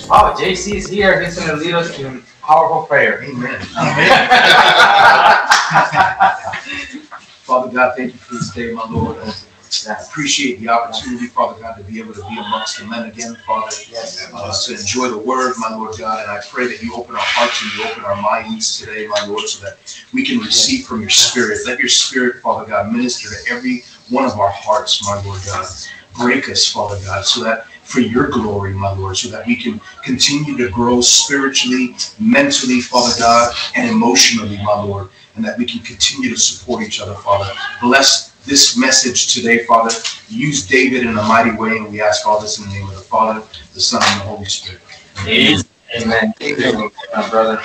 Oh, JC is here. He's going to lead us in powerful prayer. Amen. Father God, thank you for this day, my Lord. I appreciate the opportunity, Father God, to be able to be amongst the men again, Father. To enjoy the word, my Lord God. And I pray that you open our hearts and you open our minds today, my Lord, so that we can receive from your Spirit. Let your Spirit, Father God, minister to every one of our hearts, my Lord God. Break us, Father God, so that for your glory, my Lord, so that we can continue to grow spiritually, mentally, Father God, and emotionally, my Lord, and that we can continue to support each other, Father. Bless this message today, Father. Use David in a mighty way, and we ask all this in the name of the Father, the Son, and the Holy Spirit. Amen. Amen. Amen. My brother.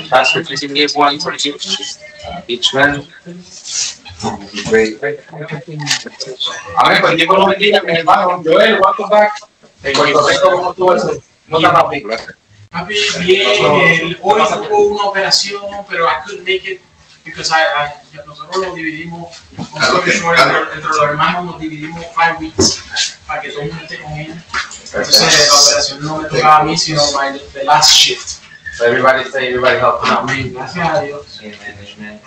Pastor, please give one for each man. Great. Amén, pues Dios lo bendiga, mi hermano. Joel, welcome back. En Puerto Rico, ¿cómo estuvo eso? No está papi. Papi, bien. Hoy hubo una operación, pero I couldn't make it because nosotros lo dividimos, entre los hermanos nos dividimos 5 weeks para que todo el mundo esté con él. Entonces la operación no me tocaba a mí, sino the last shift. So everybody helping out. Amén. Gracias a Dios. Amen.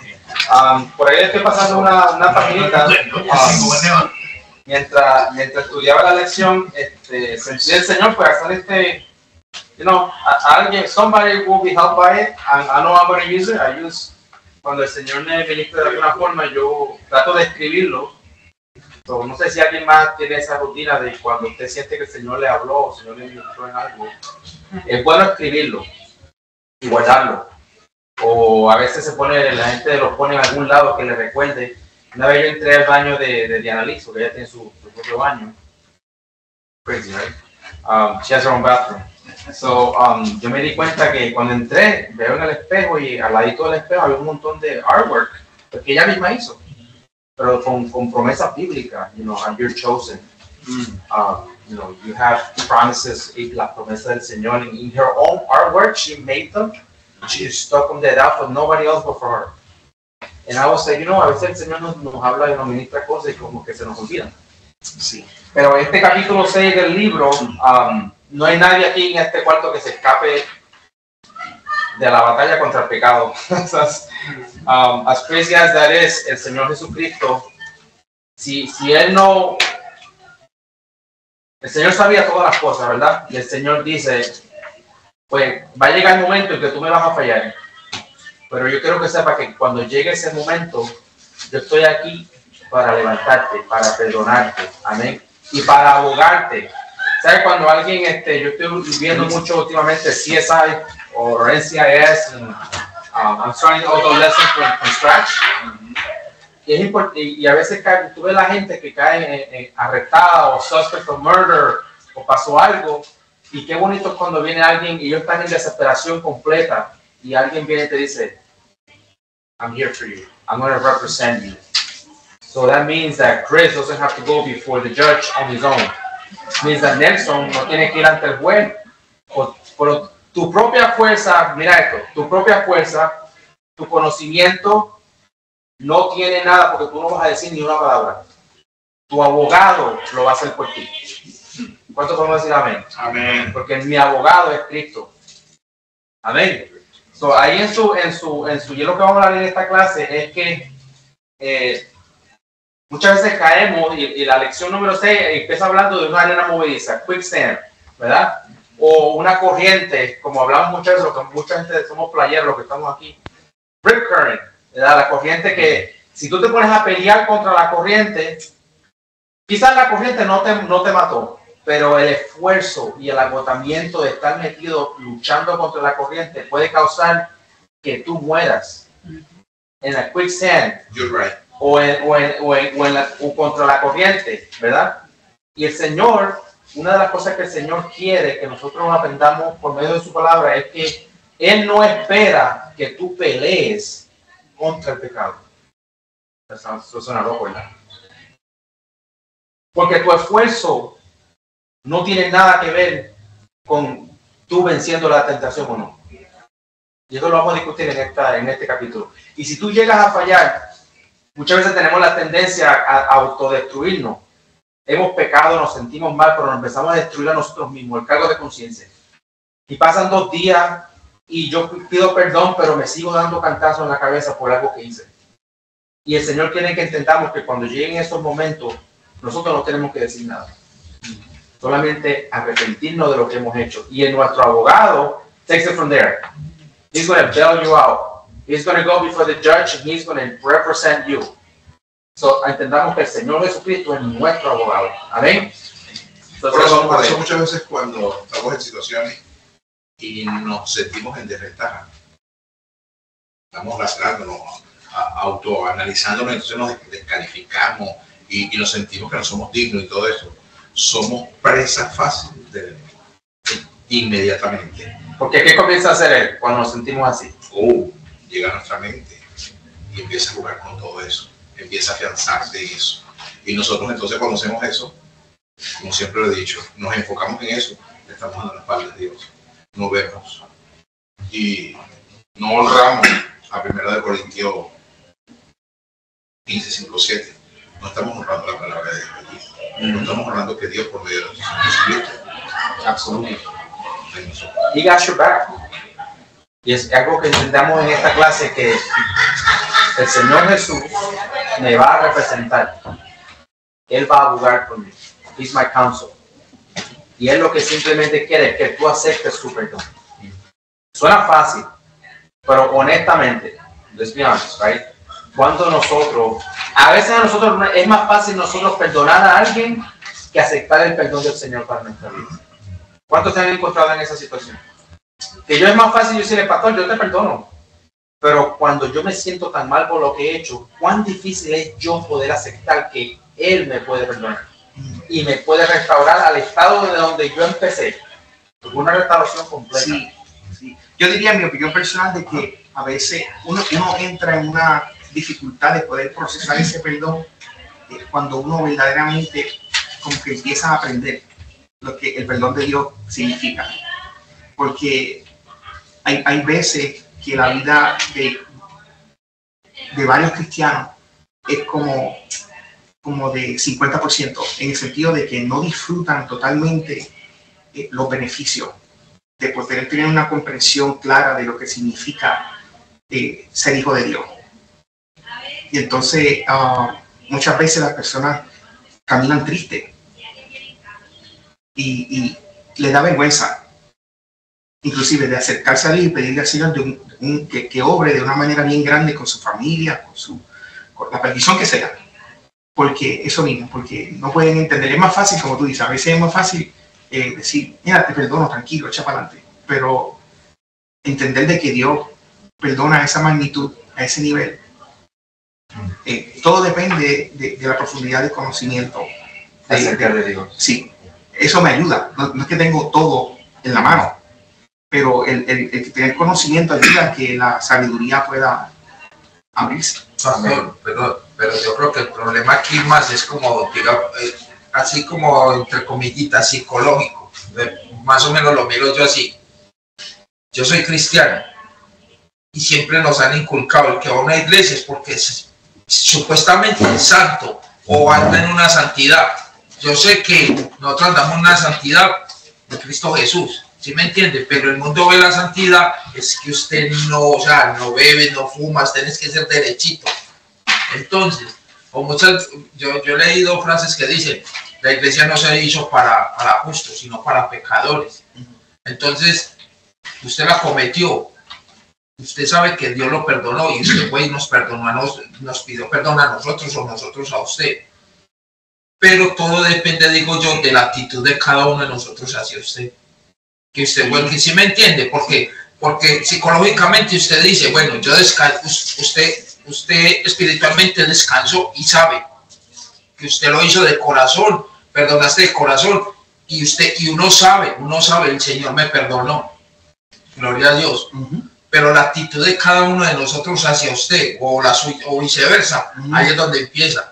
Por ahí estoy pasando una paginita. Mientras estudiaba la lección, sentí el Señor pues hacer alguien, somebody will be helped by it, and I know I'm going to use it. I use, cuando el Señor me ministra de alguna forma, yo trato de escribirlo. So, no sé si alguien más tiene esa rutina de cuando usted siente que el Señor le habló, o el Señor le ministró en algo. Es bueno escribirlo y guardarlo. O a veces la gente lo pone en algún lado que le recuerde. Una vez yo entré al baño de Diana Liz, porque ella tiene su propio baño. Crazy, right? She has her own bathroom. So, yo me di cuenta que cuando entré, veo en el espejo y al ladito del espejo había un montón de artwork que ella misma hizo, pero con promesas bíblicas, and you're chosen. You have promises, las promesas del Señor. In her own artwork, she made them. She stuck them there out for nobody else but for her. And I was like, a veces el Señor nos habla y nos ministra cosas y como que se nos olvidan. Sí. Pero en este capítulo 6 del libro, no hay nadie aquí en este cuarto que se escape de la batalla contra el pecado. As crazy as that is, el Señor Jesucristo, si Él no... El Señor sabía todas las cosas, ¿verdad? Y el Señor dice, pues va a llegar el momento en que tú me vas a fallar. Pero yo quiero que sepa que cuando llegue ese momento, yo estoy aquí para levantarte, para perdonarte, amén, y para abogarte. ¿Sabes? Cuando alguien, yo estoy viendo mucho últimamente CSI o NCIS, I'm starting all the lessons from scratch. Y es importante, y a veces tú ves la gente que cae arrestada o suspect of murder o pasó algo, y qué bonito es cuando viene alguien y ellos están en desesperación completa y alguien viene y te dice, I'm here for you, I'm going to represent you. So that means that Chris doesn't have to go before the judge on his own. It means that Nelson no tiene que ir ante el juez por tu propia fuerza. Mira esto, tu propia fuerza, tu conocimiento no tiene nada porque tú no vas a decir ni una palabra. Tu abogado lo va a hacer por ti. ¿Cuántos podemos decir amén? Amén. Porque mi abogado es Cristo. Amén. So, ahí en su, y lo que vamos a hablar en esta clase es que muchas veces caemos y la lección número 6 empieza hablando de una arena movediza, quicksand, ¿verdad? O una corriente, como hablamos muchas veces, lo que mucha gente somos playeros, los que estamos aquí. Rip current, ¿verdad? La corriente que si tú te pones a pelear contra la corriente, quizás la corriente no te mató, pero el esfuerzo y el agotamiento de estar metido luchando contra la corriente puede causar que tú mueras en la quicksand. You're right. O contra la corriente, ¿verdad? Y el Señor, una de las cosas que el Señor quiere que nosotros aprendamos por medio de su palabra es que Él no espera que tú pelees contra el pecado. Eso suena loco, ¿verdad? Porque tu esfuerzo no tiene nada que ver con tú venciendo la tentación o no. Y eso lo vamos a discutir en este capítulo. Y si tú llegas a fallar, muchas veces tenemos la tendencia a autodestruirnos. hemos pecado, nos sentimos mal, pero nos empezamos a destruir a nosotros mismos, el cargo de conciencia. Y pasan 2 días y yo pido perdón, pero me sigo dando cantazos en la cabeza por algo que hice. Y el Señor quiere que entendamos que cuando lleguen esos momentos, nosotros no tenemos que decir nada. Solamente arrepentirnos de lo que hemos hecho. Y nuestro abogado takes it from there. He's going to bail you out. He's going to go before the judge and he's going to represent you. So, entendamos que el Señor Jesucristo es nuestro abogado. Amén. Por eso muchas veces cuando estamos en situaciones y nos sentimos en desventaja, estamos lastrándonos, autoanalizándonos, entonces nos descalificamos y nos sentimos que no somos dignos y todo eso. Somos presas fáciles del enemigo. Inmediatamente. Porque ¿qué comienza a hacer él cuando nos sentimos así? Llega a nuestra mente y empieza a jugar con todo eso. Empieza a afianzarse en eso. Y nosotros entonces cuando hacemos eso, como siempre lo he dicho, nos enfocamos en eso, le estamos dando la espalda a Dios. No vemos. Y no honramos a 1 Corintios 15, 5, 7. No estamos honrando la palabra de Dios aquí. No estamos honrando que Dios por medio de Jesucristo. Absolutamente. He got your back. Y es algo que entendamos en esta clase, que el Señor Jesús me va a representar. Él va a abogar por mí. He's my counsel. Y Él lo que simplemente quiere es que tú aceptes su perdón. Suena fácil, pero honestamente, let's be honest, right? Cuando a veces a nosotros es más fácil nosotros perdonar a alguien que aceptar el perdón del Señor para nuestra vida. ¿Cuántos se han encontrado en esa situación? Que yo es más fácil decirle, pastor, yo te perdono. Pero cuando yo me siento tan mal por lo que he hecho, cuán difícil es yo poder aceptar que Él me puede perdonar y me puede restaurar al estado de donde yo empecé. Una restauración completa. Sí, sí. Yo diría, en mi opinión personal, de que a veces uno entra en una dificultad de poder procesar ese perdón cuando uno verdaderamente como que empieza a aprender lo que el perdón de Dios significa. Porque hay veces que la vida de varios cristianos es como de 50%, en el sentido de que no disfrutan totalmente los beneficios de poder tener una comprensión clara de lo que significa ser hijo de Dios. Y entonces muchas veces las personas caminan tristes y les da vergüenza inclusive de acercarse a Dios y pedirle al Señor que obre de una manera bien grande con su familia, con la petición que sea. Porque eso mismo, porque no pueden entender. Es más fácil, como tú dices, a veces es más fácil decir, mira, te perdono, tranquilo, echa para adelante. Pero entender de que Dios perdona a esa magnitud, a ese nivel, todo depende de la profundidad de conocimiento. De Dios. Sí, eso me ayuda. No es que tengo todo en la mano, pero el tener conocimiento ayuda a que la sabiduría pueda abrirse. Perdón, pero yo creo que el problema aquí más es como, digamos, así como entre comillitas, psicológico. Más o menos lo miro yo así. Yo soy cristiano y siempre nos han inculcado el que va a una iglesia es porque supuestamente es santo o anda en una santidad. Yo sé que nosotros andamos en una santidad de Cristo Jesús, ¿sí me entiende? Pero el mundo ve la santidad, es que usted no bebe, no fuma, tienes que ser derechito. Entonces, yo he leído frases que dicen, la iglesia no se hizo para justos, sino para pecadores. Entonces, usted la cometió, usted sabe que Dios lo perdonó y usted fue y nos pidió perdón a nosotros o nosotros a usted. Pero todo depende, digo yo, de la actitud de cada uno de nosotros hacia usted. Que usted, bueno, que sí me entiende, porque psicológicamente usted dice, bueno, yo descanso, usted espiritualmente descansó y sabe que usted lo hizo de corazón, perdonaste de corazón, y uno sabe, el Señor me perdonó, gloria a Dios. Pero la actitud de cada uno de nosotros hacia usted, o viceversa, ahí es donde empieza.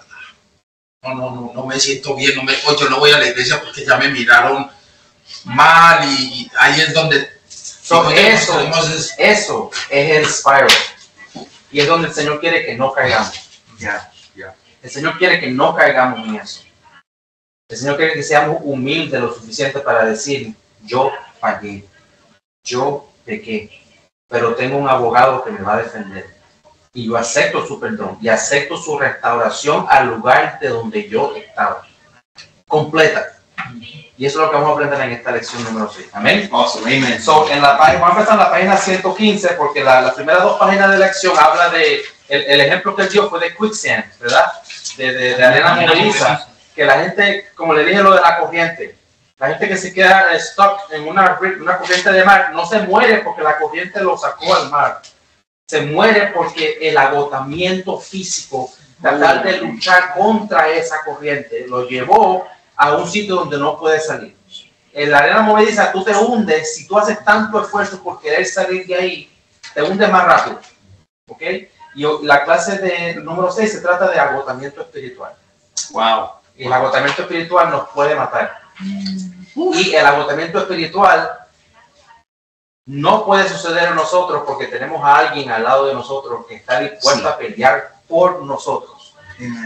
No me siento bien, yo no voy a la iglesia porque ya me miraron mal, y ahí es donde eso es el spiral, y es donde el Señor quiere que no caigamos. El Señor quiere que no caigamos en eso. El Señor quiere que seamos humildes lo suficiente para decir, yo fallé, yo pequé, pero tengo un abogado que me va a defender. Y yo acepto su perdón y acepto su restauración al lugar de donde yo estaba. Completa. Y eso es lo que vamos a aprender en esta lección número 6. Amén. Awesome, amen. So, vamos a empezar en la página 115 porque las primeras 2 páginas de la lección habla de, el ejemplo que él dio fue de quicksand, ¿verdad? De arena movediza. Que la gente, como le dije lo de la corriente, la gente que se queda stuck en una corriente de mar, no se muere porque la corriente lo sacó al mar. Se muere porque el agotamiento físico, tratar de luchar contra esa corriente, lo llevó a un sitio donde no puede salir. En la arena movediza tú te hundes, si tú haces tanto esfuerzo por querer salir de ahí, te hundes más rápido. ¿Ok? Y la clase de número 6 se trata de agotamiento espiritual. Wow. Y el agotamiento espiritual nos puede matar. Y el agotamiento espiritual no puede suceder en nosotros porque tenemos a alguien al lado de nosotros que está dispuesto a pelear por nosotros.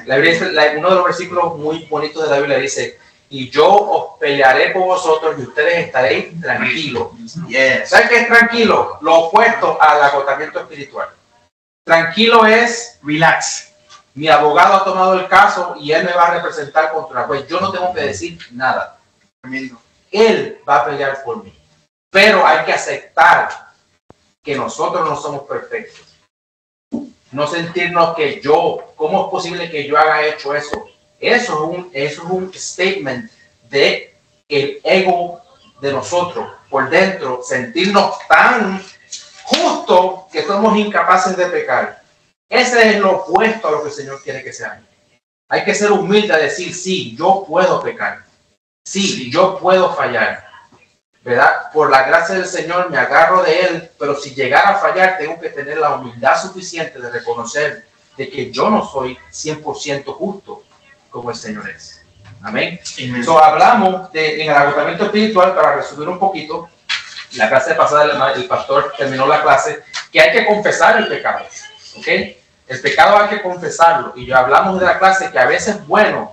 La Biblia dice, uno de los versículos muy bonitos de la Biblia dice, y yo os pelearé por vosotros y ustedes estaréis tranquilos. Yes. ¿Sabes qué es tranquilo? Lo opuesto al agotamiento espiritual. Tranquilo es, Relax. mi abogado ha tomado el caso y él me va a representar contra la juez. Yo no tengo que decir nada. Tremendo. Él va a pelear por mí. Pero hay que aceptar que nosotros no somos perfectos. No sentirnos que ¿cómo es posible que yo haya hecho eso? Eso es un statement de el ego de nosotros. Por dentro, sentirnos tan justos que somos incapaces de pecar. Ese es lo opuesto a lo que el Señor quiere que seamos. Hay que ser humilde a decir, sí, yo puedo pecar. Sí, yo puedo fallar. ¿Verdad? Por la gracia del Señor me agarro de Él, pero si llegara a fallar, tengo que tener la humildad suficiente de reconocer de que yo no soy 100% justo como el Señor es. Amén. So, hablamos en el agotamiento espiritual, para resumir un poquito, la clase pasada el pastor terminó la clase, que hay que confesar el pecado. ¿Ok? El pecado hay que confesarlo. Y ya hablamos de la clase que a veces es bueno,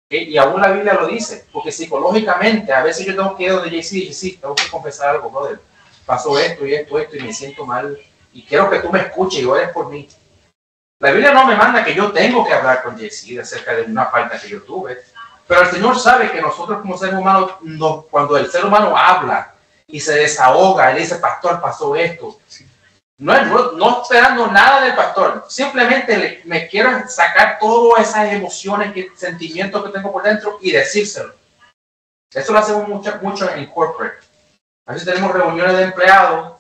y aún la Biblia lo dice, porque psicológicamente a veces yo tengo que ir donde JC, sí, tengo que confesar algo, brother. Pasó esto y esto y me siento mal y quiero que tú me escuches y ores por mí. La Biblia no me manda que yo tengo que hablar con JC acerca de una falta que yo tuve, pero el Señor sabe que nosotros como seres humanos, cuando el ser humano habla y se desahoga, él dice, pastor, pasó esto. No esperando nada del pastor, simplemente me quiero sacar todas esas emociones, sentimientos que tengo por dentro y decírselo. Eso lo hacemos mucho en corporate. A veces tenemos reuniones de empleados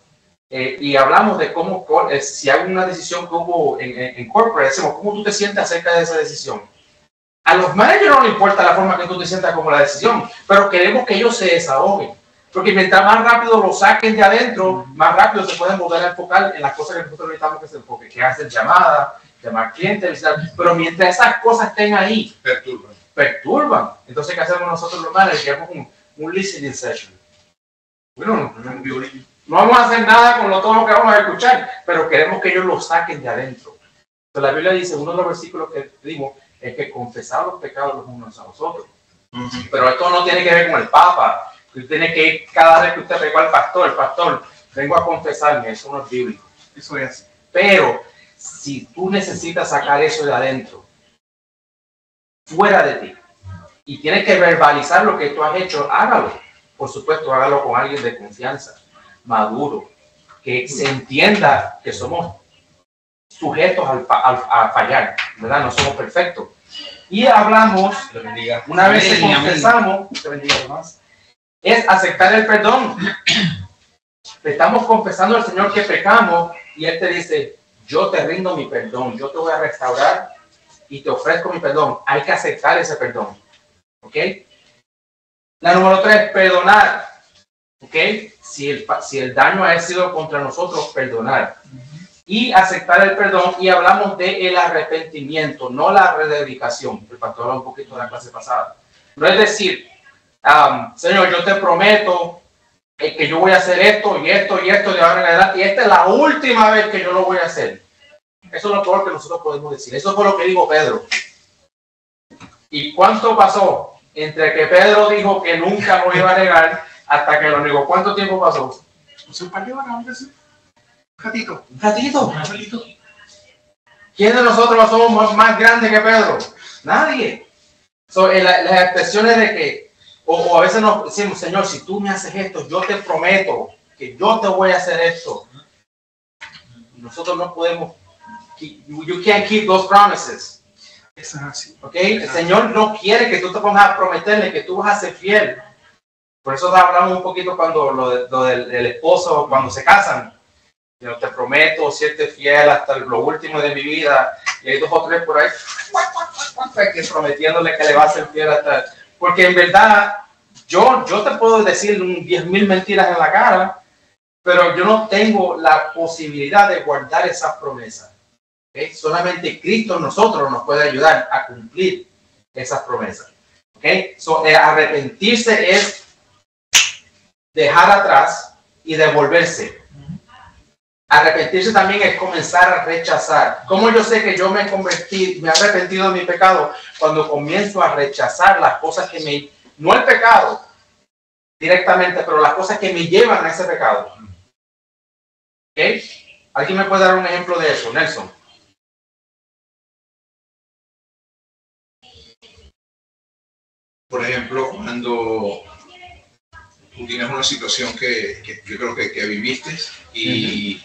y hablamos de cómo, si hay una decisión que hubo en corporate, decimos, ¿cómo tú te sientes acerca de esa decisión? A los managers no les importa la forma que tú te sientas como la decisión, pero queremos que ellos se desahoguen. Porque mientras más rápido lo saquen de adentro, más rápido se pueden volver a enfocar en las cosas que nosotros necesitamos que se enfoquen, que hacen llamadas, llamar clientes, visitar. Pero mientras esas cosas estén ahí, perturban. Entonces, ¿qué hacemos nosotros los managers? Hacemos un listening session. Bueno, no vamos a hacer nada con todo lo que vamos a escuchar, pero queremos que ellos lo saquen de adentro. Entonces, la Biblia dice, uno de los versículos que dimos es que confesar los pecados los unos a los otros. Pero esto no tiene que ver con el Papa. Usted tiene que ir cada vez que usted pegó al pastor, el pastor, vengo a confesarme, eso no es bíblico. Eso es. Pero si tú necesitas sacar eso de adentro, fuera de ti, y tienes que verbalizar lo que tú has hecho, hágalo. Por supuesto, hágalo con alguien de confianza, maduro, que se entienda que somos sujetos a fallar, ¿verdad? No somos perfectos. Y hablamos, una vez que confesamos, te bendiga más, es aceptar el perdón. Le estamos confesando al Señor que pecamos y Él te dice, yo te rindo mi perdón, yo te voy a restaurar y te ofrezco mi perdón. Hay que aceptar ese perdón. ¿Ok? La número 3, perdonar. ¿Ok? Si el daño ha sido contra nosotros, perdonar. Y aceptar el perdón, y hablamos de el arrepentimiento, no la rededicación. El pastor habló un poquito de la clase pasada. No es decir, Señor, yo te prometo que yo voy a hacer esto y esto y esto de ahora en adelante, y esta es la última vez que yo lo voy a hacer. Eso es lo peor que nosotros podemos decir. Eso fue lo que dijo Pedro. ¿Y cuánto pasó? entre que Pedro dijo que nunca lo iba a negar hasta que lo negó. ¿Cuánto tiempo pasó? Un par de horas, un ratito. Un ratito. ¿Quién de nosotros somos más grandes que Pedro? Nadie. Las expresiones de que, o a veces nos decimos, Señor, si tú me haces esto, yo te prometo que yo te voy a hacer esto. Nosotros no podemos, you can't keep those promises. Eso es así. Okay? El Señor no quiere que tú te pongas a prometerle que tú vas a ser fiel. Por eso hablamos un poquito cuando lo del esposo, cuando se casan. Yo te prometo serte fiel hasta lo último de mi vida. Y hay 2 o 3 por ahí que prometiéndole que le va a ser fiel hasta. Porque en verdad, yo te puedo decir 10,000 mentiras en la cara, pero yo no tengo la posibilidad de guardar esas promesas. ¿Okay? Solamente Cristo nosotros nos puede ayudar a cumplir esas promesas. ¿Okay? Arrepentirse es dejar atrás y devolverse. Arrepentirse también es comenzar a rechazar. ¿Cómo yo sé que yo me he arrepentido de mi pecado? Cuando comienzo a rechazar las cosas que no el pecado directamente, pero las cosas que me llevan a ese pecado. ¿Ok? ¿Alguien me puede dar un ejemplo de eso, Nelson? Por ejemplo, cuando tú tienes una situación que yo creo que viviste y,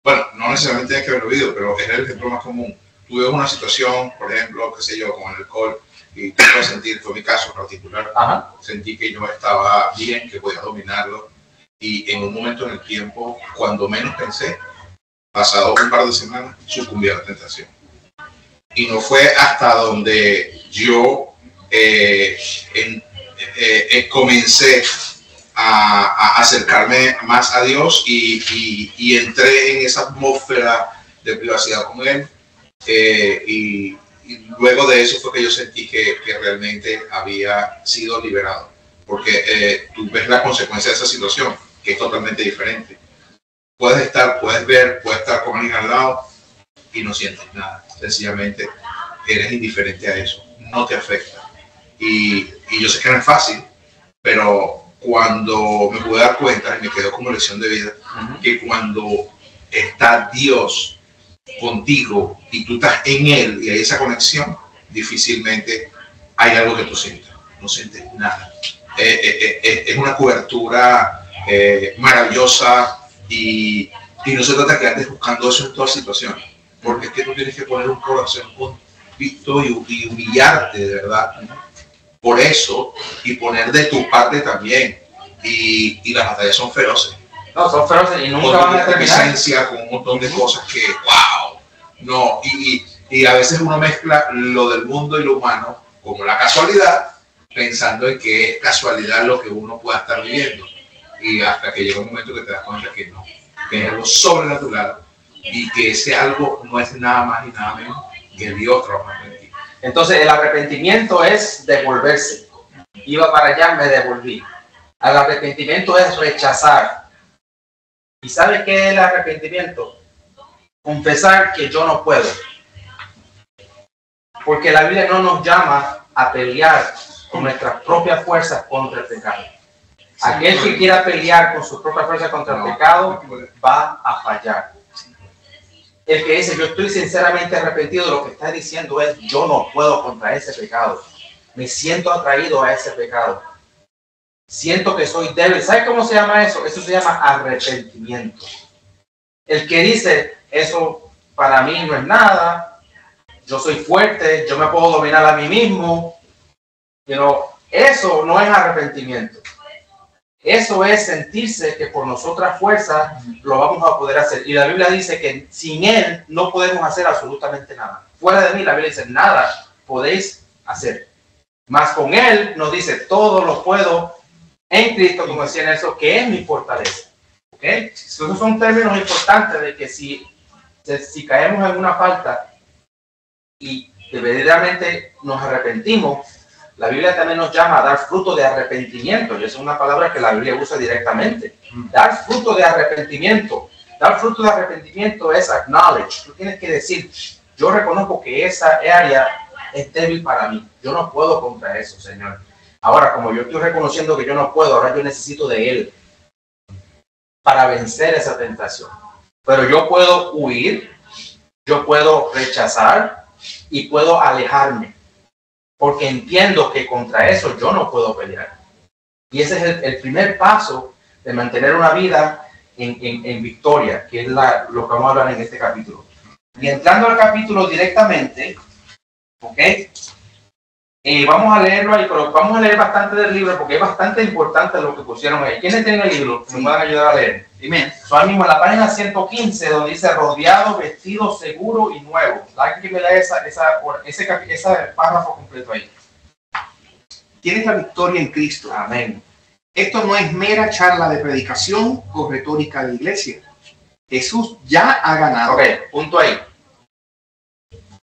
bueno, no necesariamente tienes que haberlo vivido, pero es el ejemplo más común. Tú ves una situación, por ejemplo, qué sé yo, con el alcohol, y tú puedes sentir, fue mi caso particular, sentí que yo estaba bien, que podía dominarlo, y en un momento en el tiempo, cuando menos pensé, pasado un par de semanas, sucumbí a la tentación. Y no fue hasta donde yo comencé a acercarme más a Dios y entré en esa atmósfera de privacidad con Él. Y luego de eso fue que yo sentí que realmente había sido liberado. Porque tú ves la consecuencia de esa situación, que es totalmente diferente. Puedes ver, puedes estar con alguien al lado y no sientes nada. Sencillamente eres indiferente a eso. No te afecta. Y yo sé que no es fácil, pero cuando me pude dar cuenta, y me quedó como lección de vida, que cuando está Dios contigo y tú estás en Él y hay esa conexión, difícilmente hay algo que tú sientas. No sientes nada. Es una cobertura maravillosa y no se trata de que andes buscando eso en todas situaciones, porque es que tú tienes que poner un corazón convicto y humillarte de verdad por eso y poner de tu parte también. Y las batallas son feroces. No, son feroces y nunca van a terminar. Con un montón de cosas que, wow, no. Y a veces uno mezcla lo del mundo y lo humano como la casualidad, pensando en que es casualidad lo que uno pueda estar viviendo. Y hasta que llega un momento que te das cuenta que no, que es algo sobrenatural y que ese algo no es nada más y nada menos que Dios trabajando en ti. Entonces el arrepentimiento es devolverse. Iba para allá, me devolví. El arrepentimiento es rechazar. ¿Y sabe qué es el arrepentimiento? Confesar que yo no puedo. Porque la Biblia no nos llama a pelear con nuestras propias fuerzas contra el pecado. Aquel que quiera pelear con sus propias fuerzas contra el pecado va a fallar. El que dice yo estoy sinceramente arrepentido, lo que está diciendo es yo no puedo contra ese pecado. Me siento atraído a ese pecado. Siento que soy débil. ¿Sabe cómo se llama eso? Eso se llama arrepentimiento. El que dice eso para mí no es nada, yo soy fuerte, yo me puedo dominar a mí mismo, pero eso no es arrepentimiento. Eso es sentirse que por nuestras fuerzas lo vamos a poder hacer. Y la Biblia dice que sin Él no podemos hacer absolutamente nada. Fuera de mí, la Biblia dice, nada podéis hacer. Mas con Él nos dice, todo lo puedo en Cristo, como decía Nelson, que es mi fortaleza. ¿Okay? Esos son términos importantes de que si caemos en una falta y verdaderamente nos arrepentimos, la Biblia también nos llama a dar fruto de arrepentimiento. Y esa es una palabra que la Biblia usa directamente. Dar fruto de arrepentimiento. Dar fruto de arrepentimiento es acknowledge. Tú tienes que decir, yo reconozco que esa área es débil para mí. Yo no puedo contra eso, Señor. Ahora, como yo estoy reconociendo que yo no puedo, ahora yo necesito de Él para vencer esa tentación. Pero yo puedo huir, yo puedo rechazar y puedo alejarme, porque entiendo que contra eso yo no puedo pelear. Y ese es el primer paso de mantener una vida en victoria, que es lo que vamos a hablar en este capítulo. Y entrando al capítulo directamente, ¿ok? Vamos a leerlo ahí, pero vamos a leer bastante del libro porque es bastante importante lo que pusieron ahí. ¿Quiénes tienen el libro? Me van a ayudar a leer. Dime. Ahora mismo en la página 115, donde dice rodeado, vestido, seguro y nuevo. ¿Alguien que me lea ese párrafo completo ahí? Tienes la victoria en Cristo. Amén. Esto no es mera charla de predicación o retórica de iglesia. Jesús ya ha ganado. Ok, punto ahí.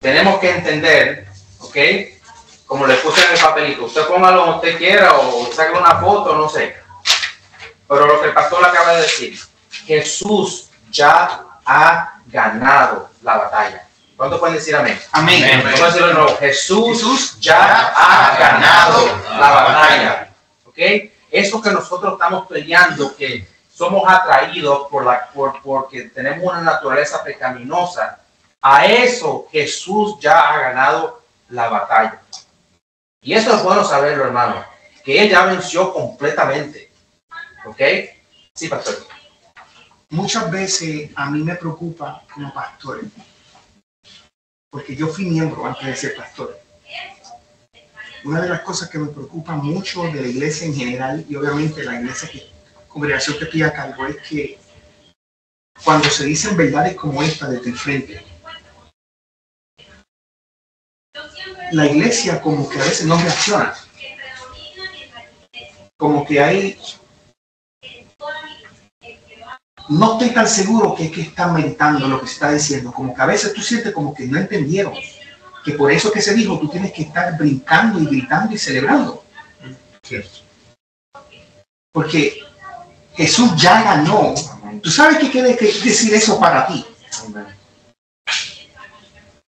Tenemos que entender, ok, como le puse en el papelito, usted póngalo como usted quiera o saque una foto, no sé. Pero lo que el pastor acaba de decir, Jesús ya ha ganado la batalla. ¿Cuántos pueden decir amén? Amén. Vamos a decirlo de nuevo. Jesús ya ha ganado la batalla. ¿Ok? Eso que nosotros estamos peleando, que somos atraídos porque tenemos una naturaleza pecaminosa, a eso Jesús ya ha ganado la batalla. Y eso es bueno saberlo, hermano, que Él ya venció completamente. ¿Ok? Sí, pastor. Muchas veces a mí me preocupa como pastor, porque yo fui miembro antes de ser pastor. Una de las cosas que me preocupa mucho de la iglesia en general, y obviamente la iglesia congregación que estoy a cargo, es que cuando se dicen verdades como esta desde el frente, la iglesia como que a veces no reacciona. Como que hay... No estoy tan seguro que es que están meditando lo que se está diciendo. Como que a veces tú sientes como que no entendieron. Que por eso que se dijo, tú tienes que estar brincando y gritando y celebrando. Cierto. Porque Jesús ya ganó. ¿Tú sabes qué quiere decir eso para ti?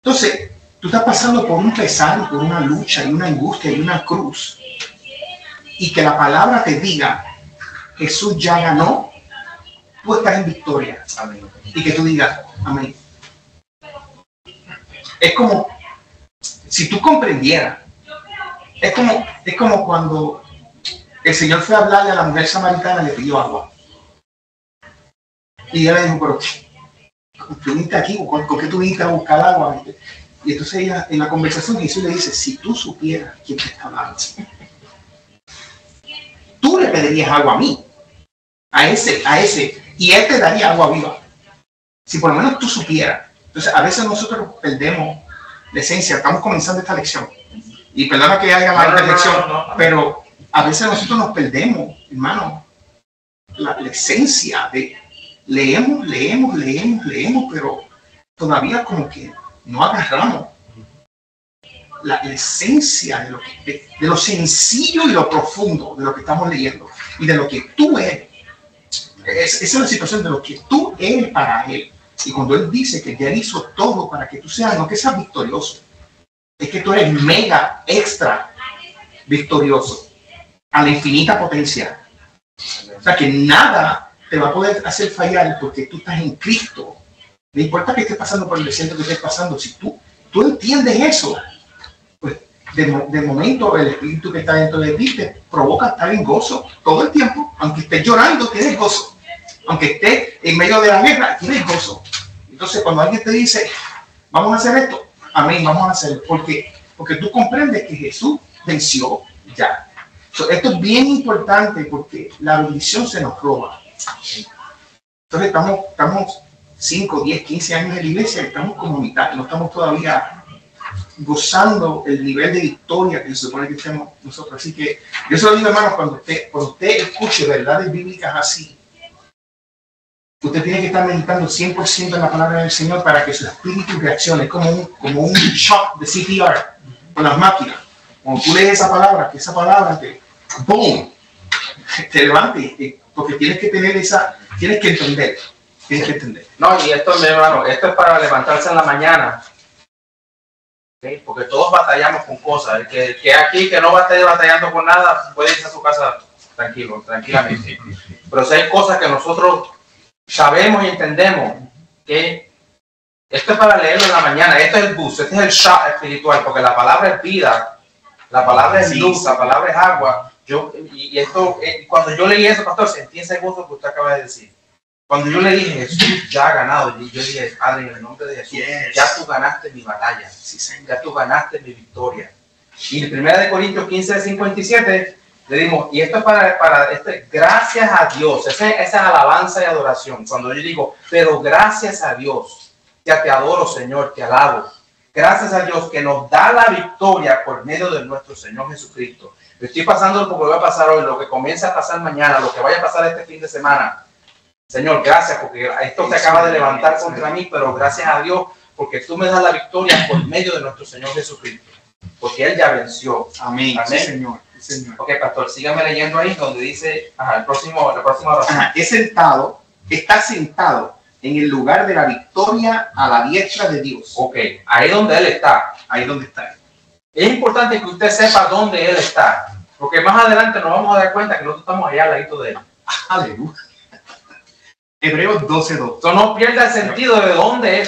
Entonces, tú estás pasando por un pesar, por una lucha y una angustia y una cruz. Y que la palabra te diga, Jesús ya ganó, tú estás en victoria. Amén. Y que tú digas, amén. Es como, si tú comprendieras, es como cuando el Señor fue a hablarle a la mujer samaritana y le pidió agua. Y ella le dijo, pero tú viniste aquí, ¿con qué tú viniste a buscar agua? Y entonces ella, en la conversación, Jesús le dice, si tú supieras quién te está hablando, tú le pedirías agua a mí, a ese, y él te daría agua viva. Si por lo menos tú supieras. Entonces, a veces nosotros perdemos la esencia. Estamos comenzando esta lección. Y perdona que haya más lección, pero a veces nosotros nos perdemos, hermano, la esencia de leemos, pero todavía como que no agarramos la esencia de lo sencillo y lo profundo de lo que estamos leyendo y de lo que tú eres. Esa es la situación de lo que tú eres para Él. Y cuando Él dice que ya hizo todo para que tú seas, no que seas victorioso, es que tú eres mega extra victorioso a la infinita potencia. O sea que nada te va a poder hacer fallar porque tú estás en Cristo. No importa que estés pasando por el desierto que estés pasando, si tú entiendes eso, pues de momento el espíritu que está dentro de ti te provoca estar en gozo todo el tiempo. Aunque estés llorando, tienes gozo. Aunque estés en medio de la guerra, tienes gozo. Entonces cuando alguien te dice, vamos a hacer esto, amén, vamos a hacerlo. Porque tú comprendes que Jesús venció ya. Esto es bien importante porque la bendición se nos roba. Entonces estamos 5, 10, 15 años en la iglesia, estamos como mitad, no estamos todavía gozando el nivel de victoria que se supone que tenemos nosotros. Así que yo se lo digo, hermanos, cuando usted escuche verdades bíblicas así, usted tiene que estar meditando 100% en la palabra del Señor para que su espíritu reaccione como un shock de CPR con las máquinas. Cuando tú lees esa palabra, que esa palabra ¡boom!, te levante, porque tienes que tener tienes que entender. No, y esto, mi hermano, esto es para levantarse en la mañana ¿Okay? Porque todos batallamos con cosas. El que aquí que no va a estar batallando con nada puede irse a su casa tranquilamente. Pero si hay cosas que nosotros sabemos y entendemos, que esto es para leerlo en la mañana, esto es el boost, este es el shot espiritual, porque la palabra es vida, la palabra es luz, la palabra es agua. Cuando yo leí eso, pastor, sentí ese gozo que usted acaba de decir. Cuando yo le dije, Jesús ya ha ganado, yo dije, Padre, en el nombre de Jesús, ya tú ganaste mi batalla, ya tú ganaste mi victoria. Y en 1 Corintios 15:57 le dimos, y esto es para gracias a Dios, esa es alabanza y adoración. Cuando yo digo, pero gracias a Dios, ya te adoro, Señor, te alabo. Gracias a Dios que nos da la victoria por medio de nuestro Señor Jesucristo. Estoy pasando lo que va a pasar hoy, lo que comienza a pasar mañana, lo que vaya a pasar este fin de semana. Señor, gracias porque esto se acaba de levantar contra mí, pero gracias a Dios porque tú me das la victoria por medio de nuestro Señor Jesucristo. Porque Él ya venció. Amén. Amén. Sí, Señor. Sí, Señor. Ok, pastor, sígame leyendo ahí donde dice, la próxima oración. Está sentado en el lugar de la victoria a la diestra de Dios. Ok, ahí donde Él está. Ahí donde está. Es importante que usted sepa dónde Él está. Porque más adelante nos vamos a dar cuenta que nosotros estamos allá al ladito de Él. Aleluya. Hebreos 12:2. Eso no pierda el sentido de dónde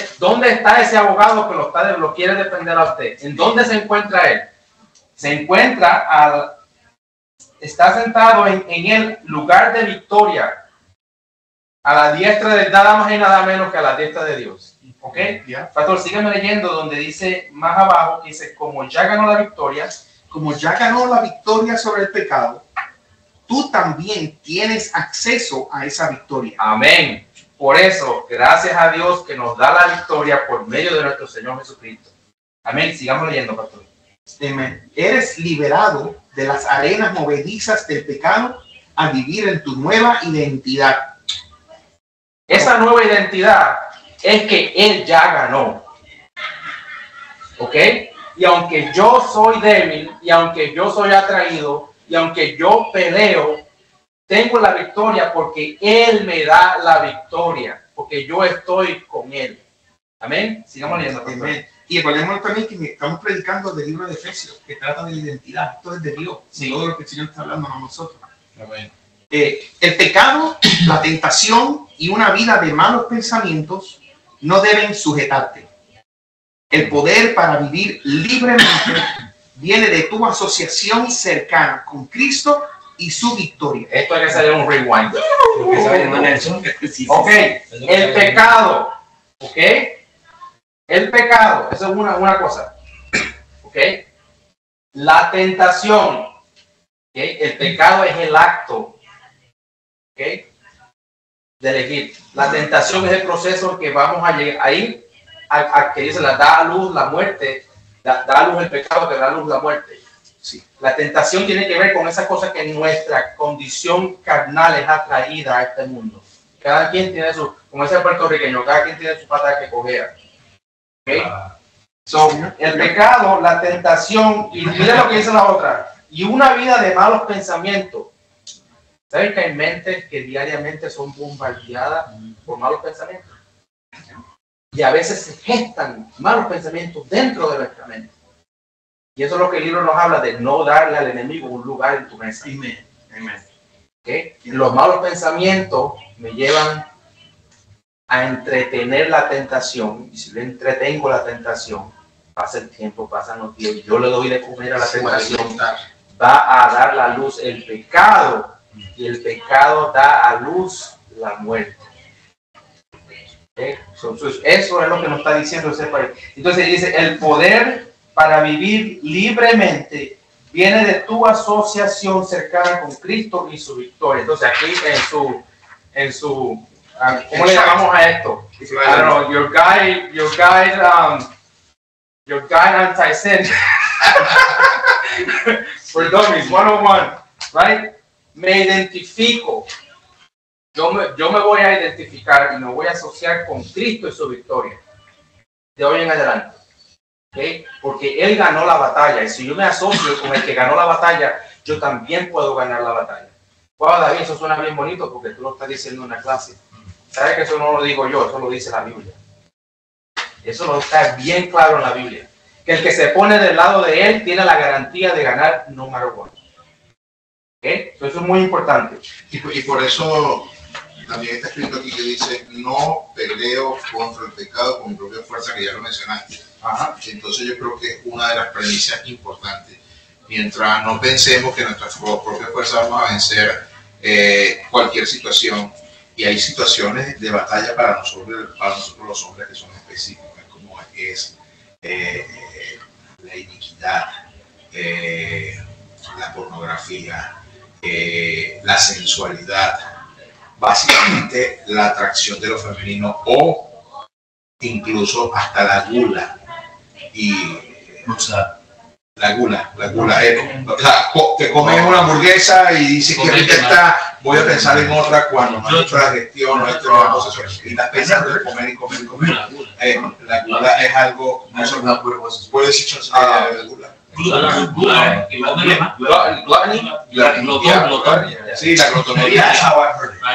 está ese abogado que lo quiere defender a usted. ¿En dónde se encuentra él? Se encuentra está sentado en el lugar de victoria, a la diestra de nada más y nada menos que a la diestra de Dios. ¿Ok? Yeah. Pastor, sígueme leyendo donde dice más abajo, dice, como ya ganó la victoria. Como ya ganó la victoria sobre el pecado, tú también tienes acceso a esa victoria. Amén. Por eso, gracias a Dios que nos da la victoria por medio de nuestro Señor Jesucristo. Amén. Sigamos leyendo, pastor. Amén. Eres liberado de las arenas movedizas del pecado al vivir en tu nueva identidad. Esa nueva identidad es que Él ya ganó. ¿Ok? Y aunque yo soy débil, y aunque yo soy atraído, y aunque yo peleo, tengo la victoria porque Él me da la victoria, porque yo estoy con Él. Amén. Sigamos leyendo. Amén. Y recordemos también que estamos predicando del libro de Efesios, que trata de la identidad. Esto es de Dios. Sí. Todo lo que el Señor está hablando a nosotros. Amén. El pecado, la tentación y una vida de malos pensamientos no deben sujetarte. El poder para vivir libremente viene de tu asociación cercana con Cristo y su victoria. Esto hay que hacer un rewind. Ok, el pecado. Ok, el pecado, eso es una cosa. Ok, la tentación. Okay? El pecado es el acto. Ok, de elegir. La tentación es el proceso que vamos a llegar ahí, a que dice, da a luz la muerte, da a luz el pecado que da a luz la muerte. Sí. La tentación tiene que ver con esa cosa que nuestra condición carnal es atraída a este mundo. Cada quien tiene su, como dice el puertorriqueño, cada quien tiene su pata que cojea. ¿Okay? So, el pecado, la tentación, y mira lo que dice la otra, y una vida de malos pensamientos. ¿Saben que hay mentes que diariamente son bombardeadas por malos pensamientos? Y a veces se gestan malos pensamientos dentro de nuestra mente. Y eso es lo que el libro nos habla de no darle al enemigo un lugar en tu mesa. Amén. Amén. ¿Okay? Los malos pensamientos me llevan a entretener la tentación. Y si yo entretengo la tentación, pasa el tiempo, pasan los días, y yo le doy de comer a la tentación, va a dar la luz el pecado. Y el pecado da a luz la muerte. ¿Okay? Eso es lo que nos está diciendo ese país. Entonces dice, el poder para vivir libremente viene de tu asociación cercana con Cristo y su victoria. Entonces aquí en su ¿cómo le llamamos a esto? I don't know, your guide anti-sin for dummies 101, right? Me identifico, yo me voy a identificar y me voy a asociar con Cristo y su victoria de hoy en adelante, ¿okay? Porque Él ganó la batalla, y si yo me asocio con el que ganó la batalla, yo también puedo ganar la batalla. Wow, David, eso suena bien bonito porque tú lo estás diciendo en una clase. ¿Sabes que eso no lo digo yo? Eso lo dice la Biblia. Eso lo está bien claro en la Biblia. que el que se pone del lado de él tiene la garantía de ganar no matter what. ¿Okay? Eso es muy importante. Y por eso también está escrito aquí que dice, no peleo contra el pecado con mi propia fuerza, que ya lo mencionaste. Ajá. Entonces yo creo que es una de las premisas importantes. Mientras no pensemos que nuestra propia fuerza vamos a vencer cualquier situación, y hay situaciones de batalla para nosotros los hombres que son específicas, como es la iniquidad, la pornografía, la sensualidad, básicamente la atracción de lo femenino o incluso hasta la gula. Y la gula te comes una hamburguesa y dices que rica está, voy a pensar en otra cuando no he hecho la gestión, no he hecho la cosa, y estás pensando en comer y comer y comer. La gula es algo, no sé, puede decir la gula. Sí, la glotonería.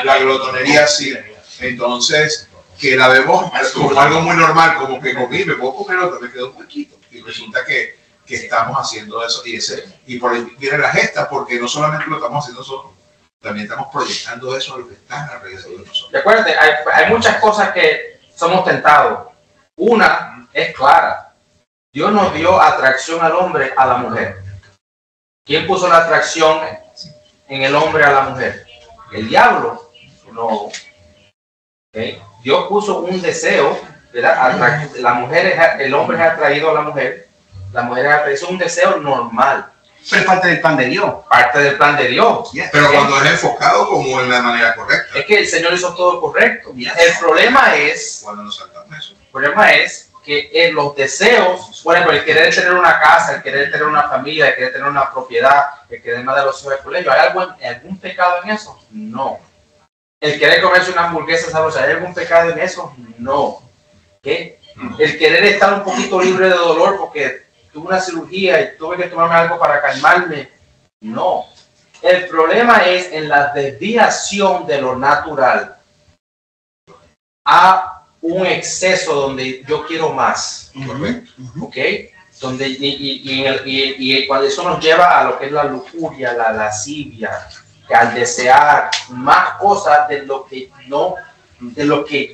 La glotonería, sí. Entonces, que la vemos como algo muy normal, como que comí, me puedo comer otro, me quedo un poquito. Y resulta que estamos haciendo eso. Y por ahí viene la gesta, porque no solamente lo estamos haciendo nosotros, también estamos proyectando eso a los que están alrededor de nosotros. De acuerdo, hay muchas cosas que somos tentados. Una es clara. Dios nos dio atracción al hombre a la mujer. ¿Quién puso la atracción en el hombre a la mujer? El diablo. No. ¿Okay? Dios puso un deseo, ¿verdad? La mujer el hombre es atraído a la mujer. La mujer es atraída. Es un deseo normal. Pero es parte del plan de Dios. Parte del plan de Dios. Yes. Pero cuando es enfocado como en la manera correcta. Es que el Señor hizo todo correcto. Yes. El problema es Cuando nos saltamos eso. El problema es que los deseos, bueno, el querer tener una casa, el querer tener una familia, el querer tener una propiedad, el querer más de los hijos de colegio, ¿hay algún pecado en eso? No. El querer comerse una hamburguesa sabrosa, ¿hay algún pecado en eso? No. ¿Qué? El querer estar un poquito libre de dolor porque tuve una cirugía y tuve que tomarme algo para calmarme. No. El problema es en la desviación de lo natural a un exceso donde yo quiero más, ¿ok? Donde, y cuando eso nos lleva a lo que es la lujuria, la lascivia, que al desear más cosas de lo que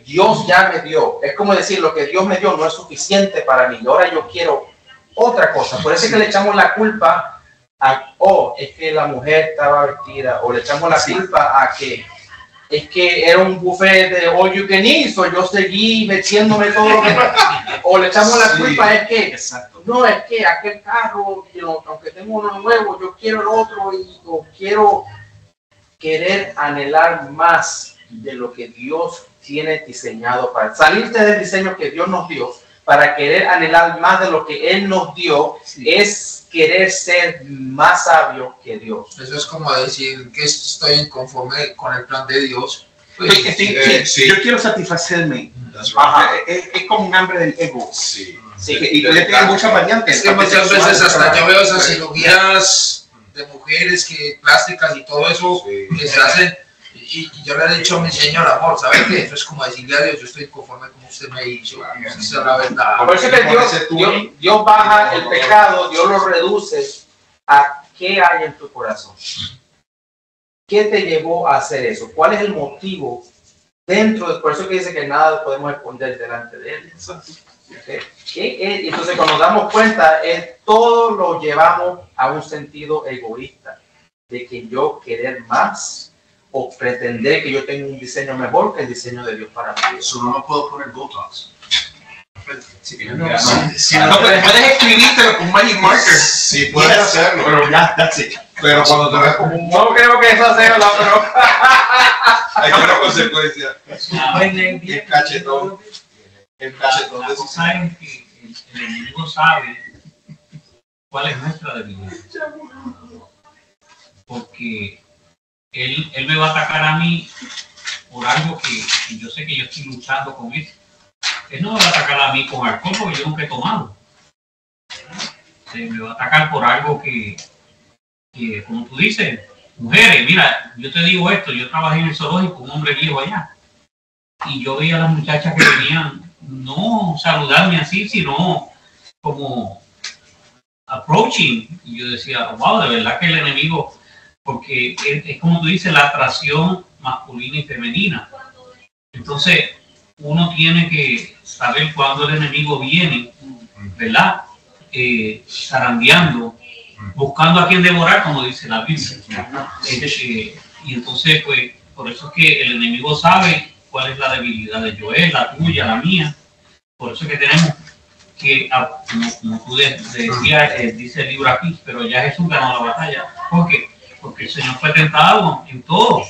Dios ya me dio. Es como decir, lo que Dios me dio no es suficiente para mí, ahora yo quiero otra cosa. Por eso es que le echamos la culpa a, es que la mujer estaba vestida, o le echamos la culpa a que es que era un buffet de all you can eat, so yo seguí metiéndome todo lo que... O le echamos la culpa, es que... Exacto. No, es que aquel carro, aunque tengo uno nuevo, yo quiero el otro, o quiero anhelar más de lo que Dios tiene diseñado para... Salirte del diseño que Dios nos dio, para querer anhelar más de lo que Él nos dio, es querer ser más sabio que Dios. Eso es como decir que estoy inconforme con el plan de Dios. Pues, yo quiero satisfacerme. Es como un hambre del ego. Sí. Y puede tener muchas variantes. Es que muchas veces hasta yo veo esas cirugías de mujeres que plásticas y todo eso que se hacen. Y yo le he dicho a mi Señor, amor, ¿sabes qué? Eso es como decirle a Dios, yo estoy conforme como usted me hizo. Esa es la verdad. Por eso que Dios baja el pecado, Dios lo reduce a qué hay en tu corazón. ¿Qué te llevó a hacer eso? ¿Cuál es el motivo dentro de... Por eso que dice que nada podemos esconder delante de Él. ¿Okay? Entonces cuando nos damos cuenta, todo lo llevamos a un sentido egoísta, de que yo querer más, o pretender que yo tengo un diseño mejor que el diseño de Dios para mí. Eso no puedo poner Botox. No puedes escribírtelo con Magic Marker. Sí, puedes hacerlo. Pero ya, that's it. Pero cuando te ves como un No creo que eso sea la pero hay una consecuencia. El cachetón. El cachetón de la cosa es que el enemigo sabe cuál es nuestra debilidad. Porque él me va a atacar a mí por algo que yo sé que yo estoy luchando con eso. Él no me va a atacar a mí con alcohol porque yo nunca he tomado. Me va a atacar por algo que como tú dices, mujeres, mira, yo te digo esto, yo trabajé en el zoológico, un hombre viejo allá, y yo veía a las muchachas que venían no saludarme así, sino como approaching. Y yo decía, wow, de verdad que el enemigo, porque es como tú dices, la atracción masculina y femenina. Entonces, uno tiene que saber cuándo el enemigo viene, ¿verdad? Zarandeando, buscando a quien devorar, como dice la Biblia. Y entonces, pues, por eso es que el enemigo sabe cuál es la debilidad de Joel, la tuya, la mía. Por eso es que tenemos que, como tú decías, dice el libro aquí, pero ya Jesús ganó la batalla. ¿Por qué? Porque el Señor fue tentado en todo.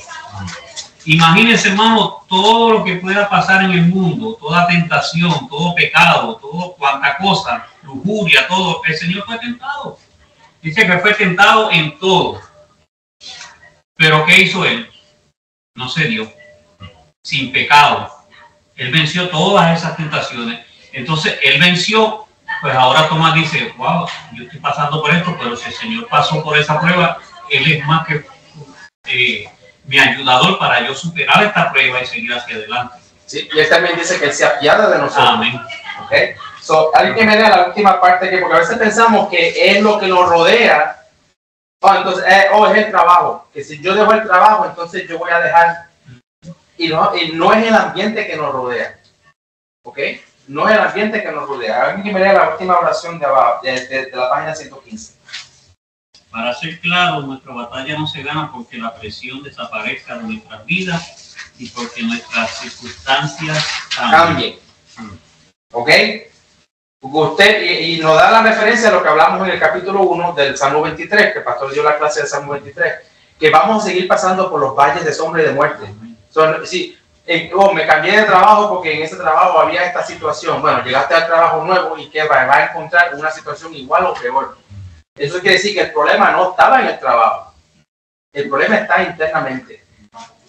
Imagínense, hermano, todo lo que pueda pasar en el mundo, toda tentación, todo pecado, todo cuanta cosa, lujuria, todo, el Señor fue tentado. Dice que fue tentado en todo. Pero ¿qué hizo Él? No se dio. Sin pecado. Él venció todas esas tentaciones. Entonces, Él venció, pues ahora Tomás dice, wow, yo estoy pasando por esto, pero si el Señor pasó por esa prueba, Él es más que mi ayudador para yo superar esta prueba y seguir hacia adelante. Sí, y Él también dice que Él se apiada de nosotros. Amén. Okay. So, alguien que me dé la última parte, que porque a veces pensamos que es lo que nos rodea. Entonces, es el trabajo. Que si yo dejo el trabajo, entonces yo voy a dejar. Y no es el ambiente que nos rodea. ¿Ok? No es el ambiente que nos rodea. Alguien que me dé la última oración de abajo, de la página 115. Para ser claro, nuestra batalla no se gana porque la presión desaparezca de nuestras vidas y porque nuestras circunstancias cambien. ¿Ok? Usted, y nos da la referencia a lo que hablamos en el capítulo 1 del Salmo 23, que el pastor dio la clase del Salmo 23, que vamos a seguir pasando por los valles de sombra y de muerte. Sí, me cambié de trabajo porque en ese trabajo había esta situación. Bueno, llegaste al trabajo nuevo y que va a encontrar una situación igual o peor. Eso quiere decir que el problema no estaba en el trabajo. El problema está internamente.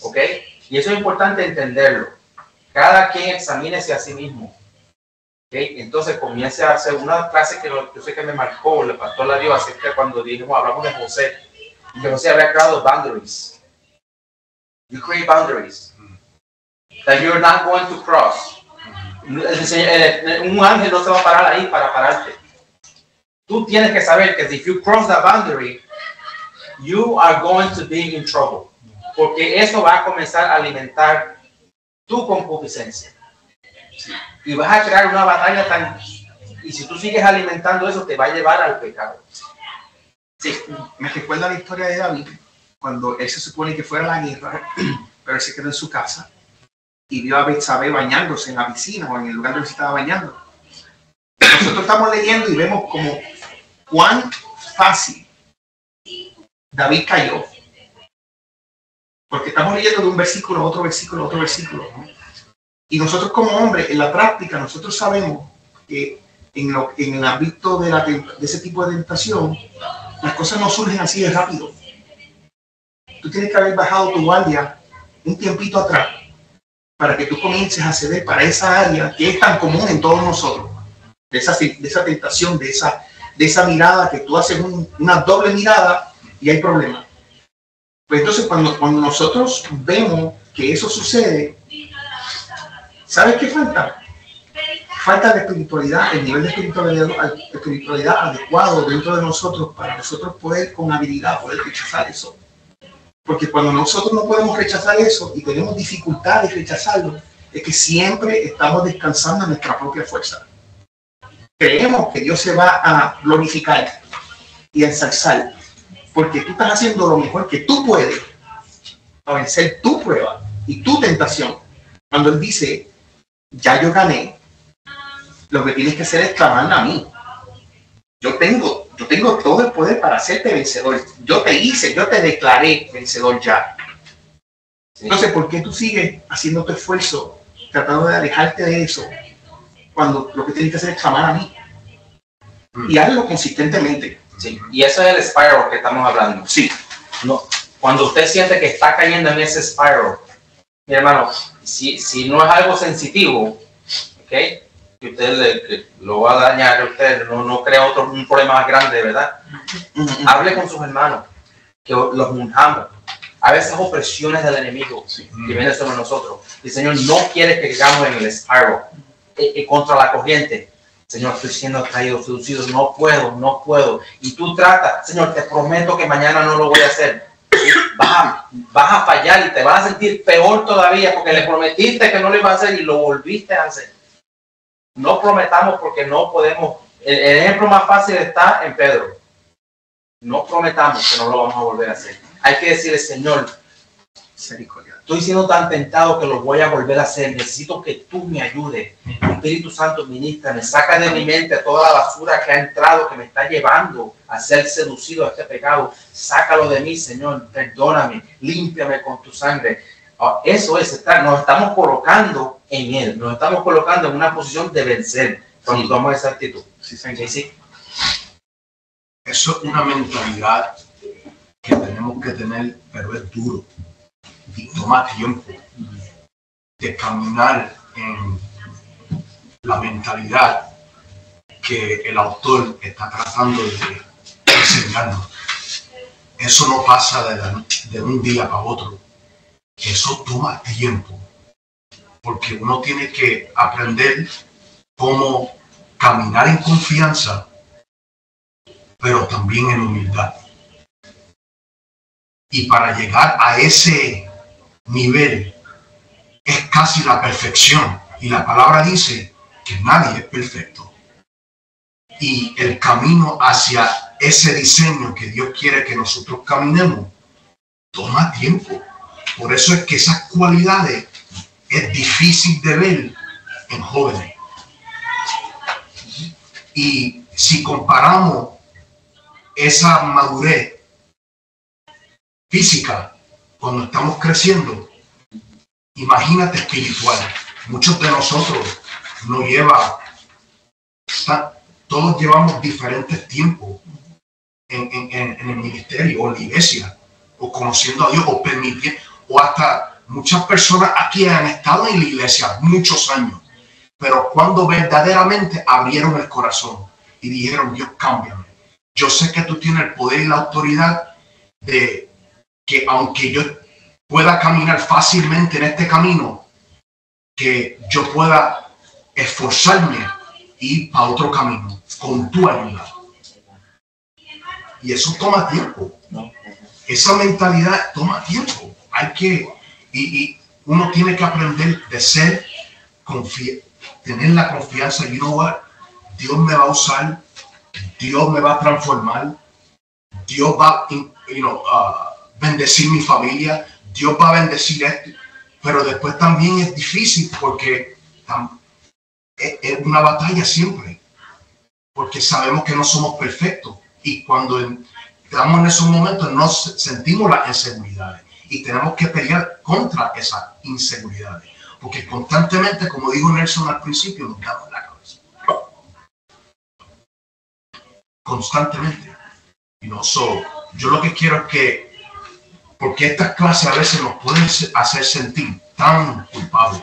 ¿Ok? Y eso es importante entenderlo. Cada quien examínese a sí mismo. ¿Okay? Entonces comience a hacer una clase que yo sé que me marcó, el pastor la dio acerca cuando hablamos de José, que José había creado boundaries. You create boundaries that you're not going to cross. Un ángel no se va a parar ahí para pararte. Tú tienes que saber que if you cross that boundary, you are going to be in trouble, porque eso va a comenzar a alimentar tu concupiscencia. Y vas a crear una batalla tan... Y si tú sigues alimentando eso, te va a llevar al pecado. Sí, me recuerda la historia de David, cuando él se supone que fuera a la guerra, pero él se quedó en su casa y vio a Betsabé bañándose en la piscina o en el lugar donde se estaba bañando. Nosotros estamos leyendo y vemos como cuán fácil David cayó. Porque estamos leyendo de un versículo a otro versículo, ¿no? Y nosotros como hombres, en la práctica, nosotros sabemos que en el ámbito de ese tipo de tentación, las cosas no surgen así de rápido. Tú tienes que haber bajado tu guardia un tiempito atrás para que tú comiences a ceder para esa área que es tan común en todos nosotros. De esa tentación, de esa mirada que tú haces una doble mirada y hay problema. Pues entonces cuando nosotros vemos que eso sucede, ¿sabes qué falta? Falta de espiritualidad, el nivel de espiritualidad adecuado dentro de nosotros para nosotros poder con habilidad poder rechazar eso. Porque cuando nosotros no podemos rechazar eso y tenemos dificultad de rechazarlo, es que siempre estamos descansando en nuestra propia fuerza. Creemos que Dios se va a glorificar y a ensalzar porque tú estás haciendo lo mejor que tú puedes para vencer tu prueba y tu tentación. Cuando Él dice, ya yo gané, lo que tienes que hacer es clamarme a mí. Yo tengo todo el poder para hacerte vencedor. Yo te declaré vencedor ya. Entonces, ¿por qué tú sigues haciendo tu esfuerzo, tratando de alejarte de eso, cuando lo que tienes que hacer es clamar a mí? Y hazlo consistentemente. Sí, y eso es el spiral que estamos hablando. Sí. No, cuando usted siente que está cayendo en ese spiral, mi hermano, si no es algo sensitivo, ¿ok? Que usted lo va a dañar, usted no crea un problema más grande, ¿verdad? Hable con sus hermanos, que los unjamos. A veces opresiones del enemigo que vienen sobre nosotros. El Señor no quiere que caigamos en el spiral, contra la corriente. Señor, estoy siendo atraído, seducido, no puedo. Y tú tratas, Señor, te prometo que mañana no lo voy a hacer. Vas a fallar y te vas a sentir peor todavía porque le prometiste que no lo ibas a hacer y lo volviste a hacer. No prometamos porque no podemos. El ejemplo más fácil está en Pedro. No prometamos que no lo vamos a volver a hacer. Hay que decirle, Señor, estoy siendo tan tentado que lo voy a volver a hacer. Necesito que tú me ayudes. Espíritu Santo, ministra, me saca de mi mente toda la basura que ha entrado, que me está llevando a ser seducido a este pecado. Sácalo de mí, Señor. Perdóname. Límpiame con tu sangre. Eso es, nos estamos colocando en Él. Nos estamos colocando en una posición de vencer cuando tomamos esa actitud. Sí. Eso es una mentalidad que tenemos que tener, pero es duro y toma tiempo de caminar en la mentalidad que el autor está tratando de enseñarnos. Eso no pasa de un día para otro. Eso toma tiempo, porque uno tiene que aprender cómo caminar en confianza, pero también en humildad. Y para llegar a ese nivel es casi la perfección. Y la palabra dice que nadie es perfecto. Y el camino hacia ese diseño que Dios quiere que nosotros caminemos toma tiempo. Por eso es que esas cualidades es difícil de ver en jóvenes. Y si comparamos esa madurez física cuando estamos creciendo, imagínate espiritual. Muchos de nosotros todos llevamos diferentes tiempos en el ministerio o en la iglesia, o conociendo a Dios, o permitiendo, o hasta muchas personas aquí han estado en la iglesia muchos años, pero cuando verdaderamente abrieron el corazón y dijeron, Dios, cámbiame. Yo sé que tú tienes el poder y la autoridad de que aunque yo pueda caminar fácilmente en este camino, que yo pueda esforzarme y ir para otro camino con tu ayuda. Y eso toma tiempo. Esa mentalidad toma tiempo. Y uno tiene que aprender de ser, tener la confianza. You know what? Dios me va a usar, Dios me va a transformar, Dios va a bendecir mi familia, Dios va a bendecir esto. Pero después también es difícil porque es una batalla siempre, porque sabemos que no somos perfectos, y cuando estamos en esos momentos nos sentimos las inseguridades y tenemos que pelear contra esas inseguridades, porque constantemente, como dijo Nelson al principio, nos damos la cabeza constantemente. Yo lo que quiero es que, porque estas clases a veces nos pueden hacer sentir tan culpables,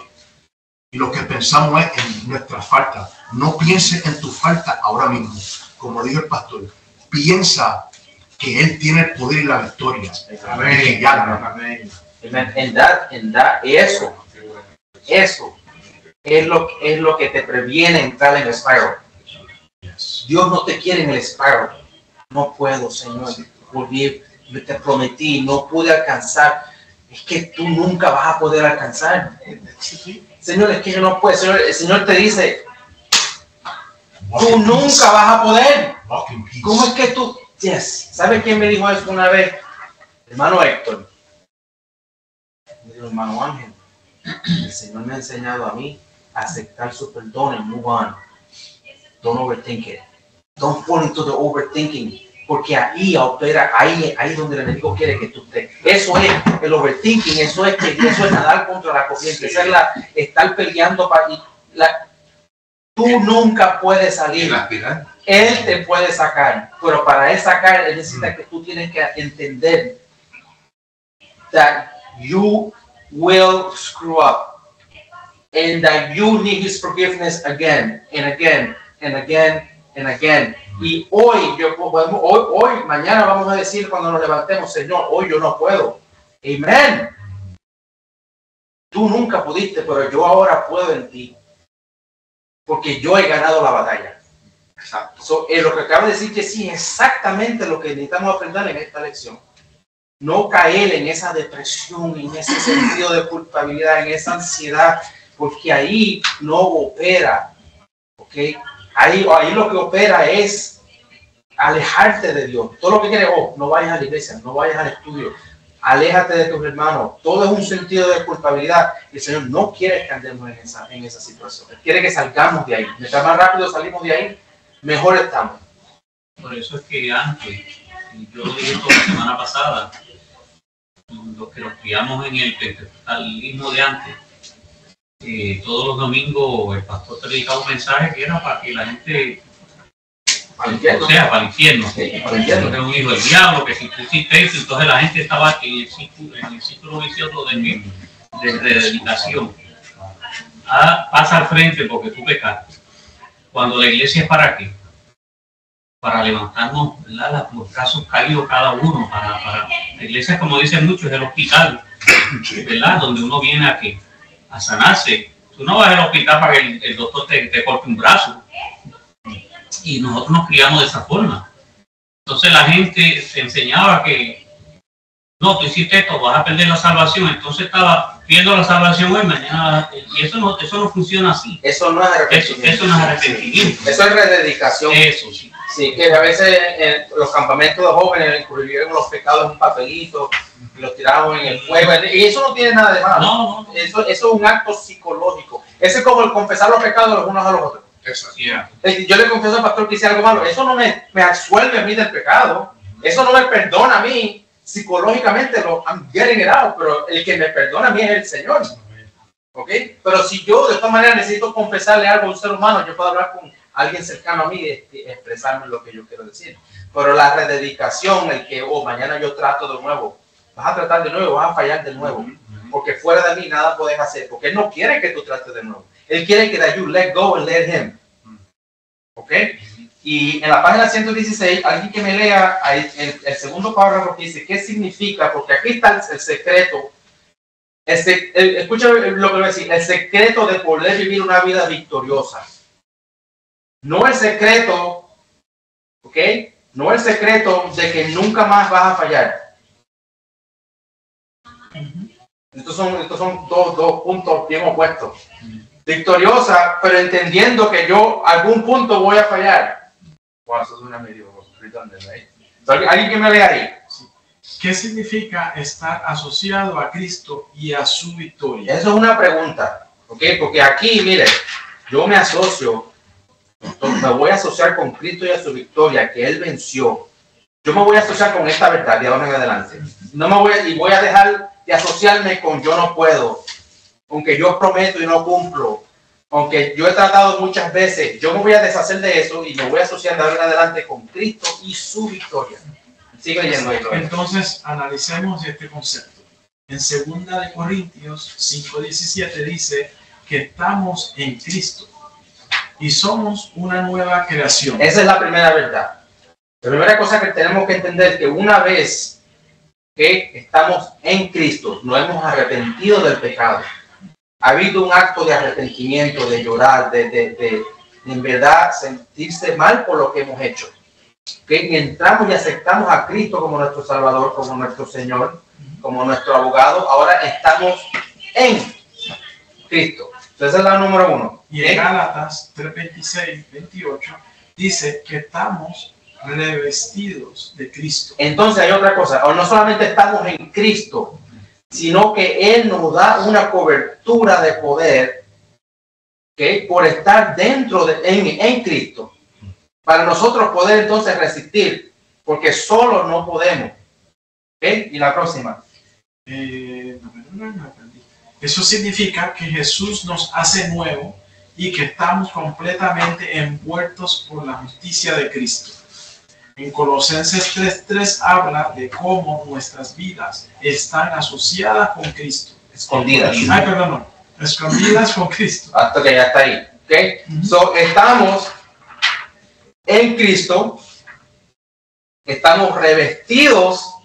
y lo que pensamos es en nuestra falta. No pienses en tu falta ahora mismo. Como dijo el pastor, piensa que Él tiene el poder y la victoria. Amén. Amén. Eso es lo que te previene entrar en el spiral. Dios no te quiere en el spiral. No puedo, Señor. Te prometí, no pude alcanzar. Es que tú nunca vas a poder alcanzar. Señor, es que yo no puedo. El Señor te dice, tú nunca vas a poder. ¿Cómo es que tú? Yes. ¿Sabe quién me dijo eso una vez? Hermano Héctor. Me dijo, hermano Ángel, el Señor me ha enseñado a mí a aceptar su perdón and move on. Don't overthink it. Don't fall into the overthinking. Porque ahí opera, ahí es donde el enemigo quiere que tú estés. Eso es el overthinking, eso es nadar contra la corriente, eso es estar peleando para... Tú nunca puedes salir. Él te puede sacar, pero para él sacar, él necesita que tú tienes que entender that you will screw up and that you need his forgiveness again and again and again and again. Y hoy, mañana vamos a decir cuando nos levantemos, Señor, hoy yo no puedo. Amén. Tú nunca pudiste, pero yo ahora puedo en ti. Porque yo he ganado la batalla. Exacto. Lo que acabo de decir que sí, exactamente lo que necesitamos aprender en esta lección. No caer en esa depresión, en ese sentido de culpabilidad, en esa ansiedad, porque ahí no opera, ¿ok? Ahí lo que opera es alejarte de Dios. Todo lo que quieres, no vayas a la iglesia, no vayas al estudio, aléjate de tus hermanos. Todo es un sentido de culpabilidad. Y el Señor no quiere que andemos en esa situación. Él quiere que salgamos de ahí. Mientras más rápido salimos de ahí, mejor estamos. Por eso es que antes, y yo lo dije la semana pasada, los que nos criamos en el pentecostalismo de antes, todos los domingos el pastor predicaba un mensaje que era para que la gente, Para el infierno. o sea, para el infierno. Sí, para el infierno. Era un hijo del diablo, que si tú hiciste eso, entonces la gente estaba en el círculo vicioso de dedicación. Pasa al frente porque tú pecaste. Cuando la iglesia es para qué? Para levantarnos, ¿verdad? Los casos caídos cada uno. La iglesia, como dicen muchos, es el hospital, ¿verdad? Donde uno viene a ¿qué? A sanarse. Tú no vas al hospital para que el doctor te corte un brazo. Y nosotros nos criamos de esa forma. Entonces la gente se enseñaba que no, tú hiciste esto, vas a perder la salvación. Entonces estaba viendo la salvación hoy, mañana, y eso no funciona así. Eso no es arrepentimiento. Eso no es arrepentimiento. Eso es rededicación. Eso sí. Sí, que a veces en los campamentos de jóvenes incluyeron los pecados en un papelito y los tiraban en el fuego. Y eso no tiene nada de malo. No. Eso es un acto psicológico. Eso es como el confesar los pecados los unos a los otros. Yeah. Yo le confieso al pastor que hice algo malo. Eso no me absuelve a mí del pecado. Eso no me perdona a mí. Psicológicamente, I'm getting it out, pero el que me perdona a mí es el Señor. ¿Ok? Pero si yo de esta manera necesito confesarle algo a un ser humano, yo puedo hablar con alguien cercano a mí y expresarme lo que yo quiero decir. Pero la rededicación, el que mañana yo trato de nuevo, vas a tratar de nuevo, vas a fallar de nuevo, porque fuera de mí nada puedes hacer, porque Él no quiere que tú trates de nuevo. Él quiere que you let go and let Him. ¿Ok? Y en la página 116, alguien que me lea el segundo párrafo que dice, ¿qué significa? Porque aquí está el secreto. Escucha lo que voy a decir, el secreto de poder vivir una vida victoriosa. No el secreto, ¿ok? No el secreto de que nunca más vas a fallar. Estos son dos puntos bien opuestos. Victoriosa, pero entendiendo que yo a algún punto voy a fallar. Bueno, eso es una medio redundante, ¿right? ¿Alguien que me lea ahí? ¿Qué significa estar asociado a Cristo y a su victoria? Eso es una pregunta, ¿ok? Porque aquí, mire, yo me asocio, me voy a asociar con Cristo y a su victoria, que Él venció. Yo me voy a asociar con esta verdad de ahora en adelante. No me voy a dejar de asociarme con yo no puedo, aunque yo prometo y no cumplo, aunque yo he tratado muchas veces. Yo me voy a deshacer de eso y me voy a asociar de ahora en adelante con Cristo y su victoria. Sigue leyendo ahí. Entonces, analicemos este concepto. En 2 Corintios 5:17 dice que estamos en Cristo y somos una nueva creación. Esa es la primera verdad. La primera cosa que tenemos que entender es que una vez que estamos en Cristo, nos hemos arrepentido del pecado. Ha habido un acto de arrepentimiento, de llorar, de en verdad sentirse mal por lo que hemos hecho. Que entramos y aceptamos a Cristo como nuestro Salvador, como nuestro Señor, como nuestro abogado. Ahora estamos en Cristo. Entonces es la número uno. Y en Gálatas 3:26-28 dice que estamos revestidos de Cristo. Entonces hay otra cosa. No solamente estamos en Cristo, sino que Él nos da una cobertura de poder, ¿okay? Por estar dentro en Cristo. Para nosotros poder entonces resistir, porque solo no podemos. ¿Okay? Y la próxima. Eso significa que Jesús nos hace nuevo y que estamos completamente envueltos por la justicia de Cristo. En Colosenses 3:3 habla de cómo nuestras vidas están asociadas con Cristo. Escondidas. Escondidas con Cristo. Hasta que ya está ahí. ¿Okay? So, estamos en Cristo, estamos revestidos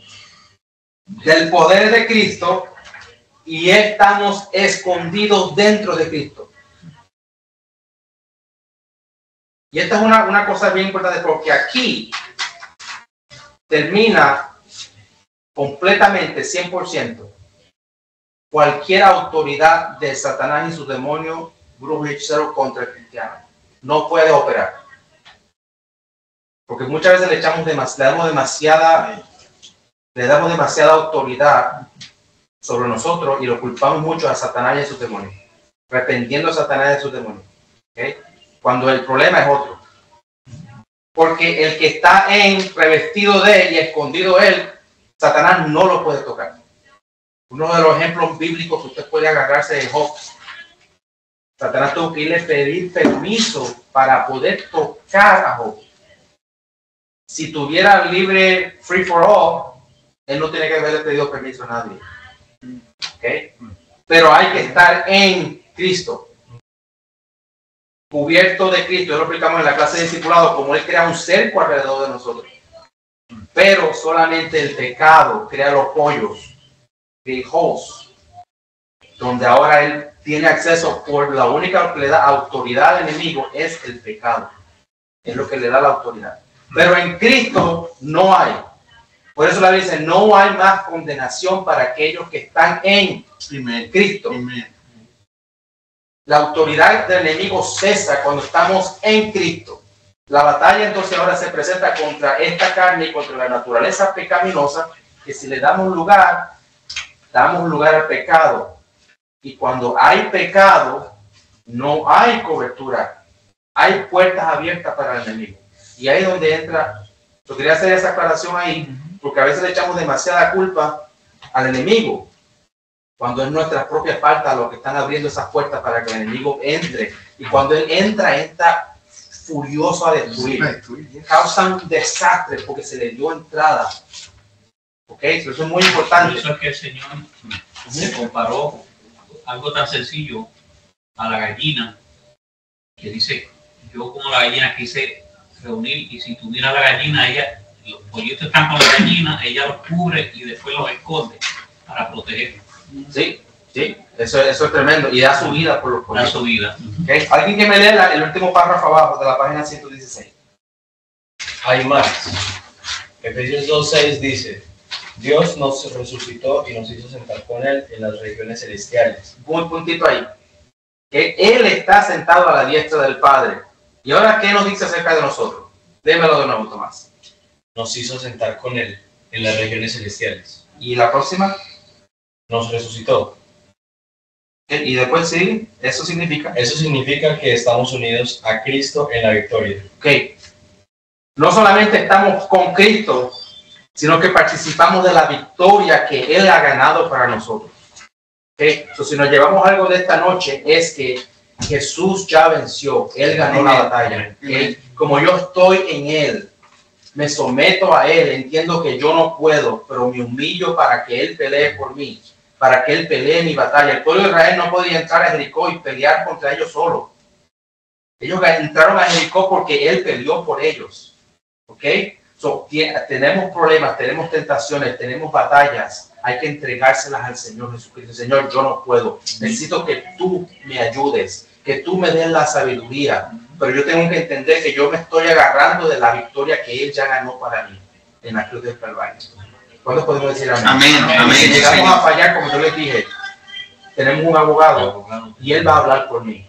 del poder de Cristo y estamos escondidos dentro de Cristo. Y esta es una cosa bien importante, porque aquí termina completamente, 100%, cualquier autoridad de Satanás y sus demonios, brujos y hechiceros contra el cristiano. No puede operar. Porque muchas veces le damos demasiada autoridad sobre nosotros y lo culpamos mucho a Satanás y a sus demonios, arrepintiendo a Satanás y a sus demonios. ¿Okay? Cuando el problema es otro. Porque el que está revestido de él y escondido él, Satanás no lo puede tocar. Uno de los ejemplos bíblicos que usted puede agarrarse de Job. Satanás tuvo que irle a pedir permiso para poder tocar a Job. Si tuviera libre free for all, él no tiene que haberle pedido permiso a nadie. ¿Okay? Pero hay que estar en Cristo, cubierto de Cristo. Lo explicamos en la clase de discipulado, como él crea un cerco alrededor de nosotros. Pero solamente el pecado crea los pollos, the holes, donde ahora él tiene acceso. Por la única que le da autoridad al enemigo es el pecado. Es lo que le da la autoridad. Pero en Cristo no hay. Por eso la Biblia dice, no hay más condenación para aquellos que están en Cristo. La autoridad del enemigo cesa cuando estamos en Cristo. La batalla entonces ahora se presenta contra esta carne y contra la naturaleza pecaminosa, que si le damos lugar al pecado. Y cuando hay pecado, no hay cobertura. Hay puertas abiertas para el enemigo. Y ahí es donde entra. Yo quería hacer esa aclaración ahí, porque a veces le echamos demasiada culpa al enemigo, cuando es nuestra propia falta lo que están abriendo esas puertas para que el enemigo entre. Y cuando él entra furioso a destruir. Causan un desastre porque se le dio entrada. ¿Ok? Eso es muy importante. Por eso es que el Señor se comparó algo tan sencillo a la gallina, que dice, yo como la gallina quise reunir, y si tú miras a la gallina, los pollitos están con la gallina, ella los cubre y después los esconde para protegerlos. Sí, eso es tremendo. Y da su vida por los pollitos. Da su vida. ¿Okay? Alguien que me lea el último párrafo abajo de la página 116. Hay más. Efesios 2:6 dice, Dios nos resucitó y nos hizo sentar con Él en las regiones celestiales. Un puntito ahí. Que Él está sentado a la diestra del Padre. ¿Y ahora qué nos dice acerca de nosotros? Démelo de nuevo, Tomás. Nos hizo sentar con Él en las regiones celestiales. ¿Y la próxima? Nos resucitó. Y después sí, eso significa que estamos unidos a Cristo en la victoria. Ok. No solamente estamos con Cristo, sino que participamos de la victoria que Él ha ganado para nosotros. Okay. Entonces, si nos llevamos algo de esta noche, es que Jesús ya venció. Él ganó la batalla. Como yo estoy en Él, me someto a Él, entiendo que yo no puedo, pero me humillo para que Él pelee por mí, para que Él pelee mi batalla. El pueblo de Israel no podía entrar a Jericó y pelear contra ellos solo. Ellos entraron a Jericó porque Él peleó por ellos. ¿Ok? Tenemos problemas, tenemos tentaciones, tenemos batallas. Hay que entregárselas al Señor Jesucristo. Señor, yo no puedo. Necesito que tú me ayudes, que tú me des la sabiduría. Pero yo tengo que entender que yo me estoy agarrando de la victoria que Él ya ganó para mí en la cruz del Calvario. ¿Cuándo podemos decir amén? Amén. Si llegamos a fallar, como yo les dije, tenemos un abogado y Él va a hablar por mí.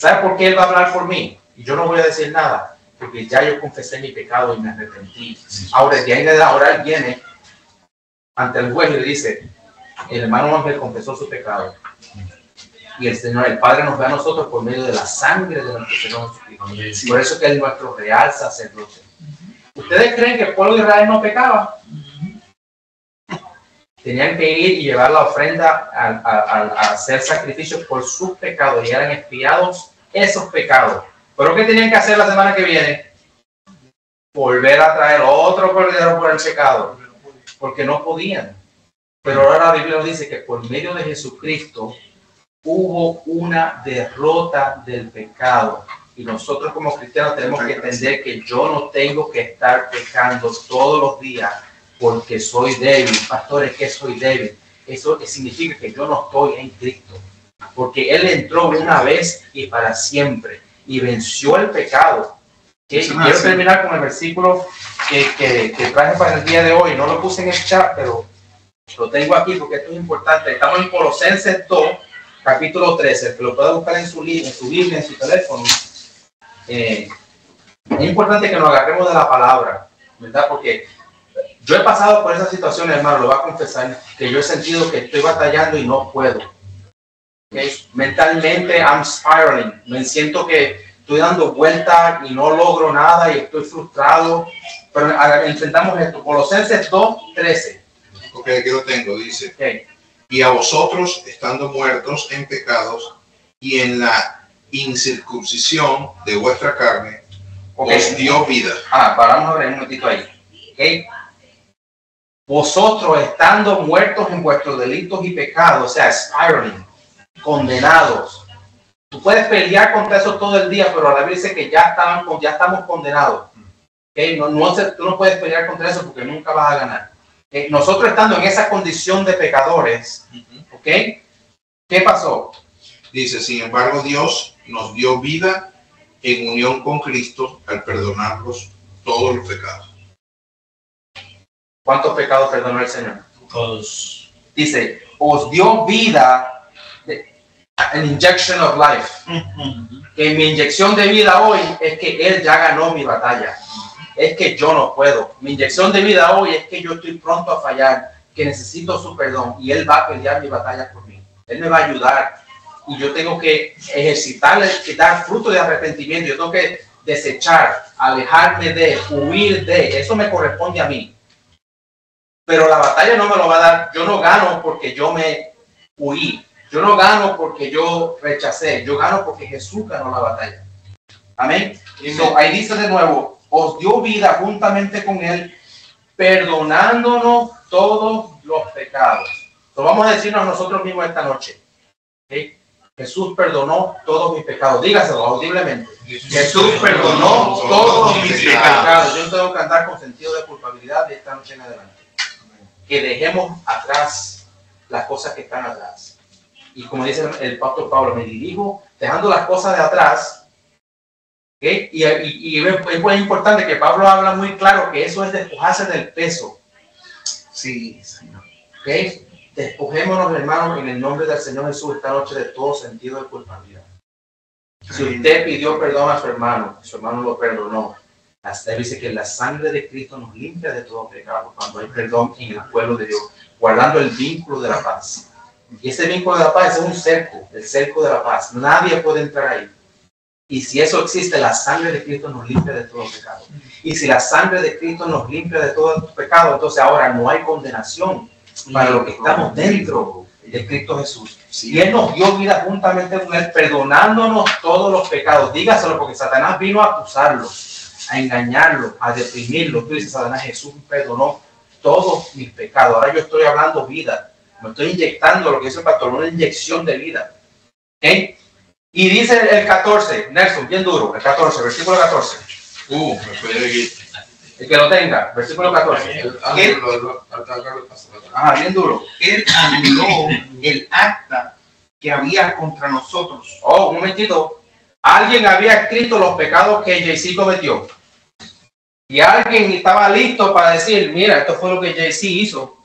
¿Sabe por qué Él va a hablar por mí? Y yo no voy a decir nada, porque ya yo confesé mi pecado y me arrepentí. Ahora, de ahí de ahora Él viene ante el juez y le dice, el hermano Ángel confesó su pecado. Y el Señor, el Padre, nos ve a nosotros por medio de la sangre de nuestro Señor Jesucristo. Por eso que Él es nuestro real sacerdote. ¿Ustedes creen que el pueblo de Israel no pecaba? Tenían que ir y llevar la ofrenda a hacer sacrificios por sus pecados y eran expiados esos pecados. ¿Pero qué tenían que hacer la semana que viene? Volver a traer otro cordero por el pecado, porque no podían. Pero ahora la Biblia nos dice que por medio de Jesucristo hubo una derrota del pecado. Y nosotros como cristianos tenemos que entender que yo no tengo que estar pecando todos los días porque soy débil. Pastores, que soy débil. Eso significa que yo no estoy en Cristo. Porque Él entró una vez y para siempre y venció el pecado. Quiero terminar con el versículo que traje para el día de hoy. No lo puse en el chat, pero lo tengo aquí porque esto es importante. Estamos en Colosenses 2, capítulo 13. Que lo puede buscar en su Biblia, en su teléfono. Es importante que nos agarremos de la palabra, ¿verdad? Porque yo he pasado por esa situación, hermano, lo voy a confesar, que yo he sentido que estoy batallando y no puedo. ¿Okay? Mentalmente, I'm spiraling. Me siento que estoy dando vueltas y no logro nada y estoy frustrado. Pero enfrentamos esto. Colosenses 2:13. Ok, aquí lo tengo, dice. Okay. Y a vosotros, estando muertos en pecados y en la incircuncisión de vuestra carne, os dio vida. Paramos a ver un momentito ahí. Okay. Vosotros, estando muertos en vuestros delitos y pecados, o sea, spiraling, condenados. Tú puedes pelear contra eso todo el día, pero a la vez dice que ya estamos condenados. ¿Okay? Tú no puedes pelear contra eso porque nunca vas a ganar. ¿Okay? Nosotros estando en esa condición de pecadores, ¿okay? ¿Qué pasó? Dice, sin embargo, Dios nos dio vida en unión con Cristo al perdonarlos todos los pecados. ¿Cuántos pecados perdonó el Señor? Todos. Dice, os dio vida, an injection of life. Que mi inyección de vida hoy es que Él ya ganó mi batalla. Es que yo no puedo. Mi inyección de vida hoy es que yo estoy pronto a fallar, que necesito su perdón y Él va a pelear mi batalla por mí. Él me va a ayudar y yo tengo que ejercitar, que dar fruto de arrepentimiento. Yo tengo que desechar, alejarme de, huir de. Eso me corresponde a mí. Pero la batalla no me lo va a dar. Yo no gano porque yo me huí. Yo no gano porque yo rechacé. Yo gano porque Jesús ganó la batalla. Amén. So, ahí dice de nuevo, os dio vida juntamente con Él, perdonándonos todos los pecados. So, vamos a decirnos nosotros mismos esta noche. ¿Okay? Jesús perdonó todos mis pecados. Dígaselo audiblemente. Jesús perdonó todos mis pecados. Yo tengo que andar con sentido de culpabilidad de esta noche en adelante. Que dejemos atrás las cosas que están atrás. Y como dice el pastor Pablo, me dirijo dejando las cosas de atrás. ¿Okay? Y es muy importante que Pablo habla muy claro que eso es despojarse del peso. Sí, Señor. ¿Okay? Despojémonos, hermanos, en el nombre del Señor Jesús esta noche de todo sentido de culpabilidad. Si usted pidió perdón a su hermano lo perdonó. Hasta dice que la sangre de Cristo nos limpia de todo pecado cuando hay perdón en el pueblo de Dios, guardando el vínculo de la paz. Y ese vínculo de la paz es un cerco, el cerco de la paz. Nadie puede entrar ahí. Y si eso existe, la sangre de Cristo nos limpia de todo pecado. Y si la sangre de Cristo nos limpia de todo pecado, entonces ahora no hay condenación para los que estamos dentro de Cristo Jesús. Y Él nos dio vida juntamente con Él, perdonándonos todos los pecados. Dígaselo porque Satanás vino a acusarlos, a engañarlo, a deprimirlo. Tú dices, Satanás, Jesús perdonó todos mis pecados. Ahora yo estoy hablando vida. Me estoy inyectando lo que dice el pastor, una inyección de vida. ¿Okay? Y dice el 14, Nelson, bien duro, el 14, versículo 14. Me fue de aquí. El que lo tenga, versículo 14. Bien duro. Él anuló el acta que había contra nosotros. Oh, un momentito. Alguien había escrito los pecados que JC cometió. Y alguien estaba listo para decir, mira, esto fue lo que JC hizo.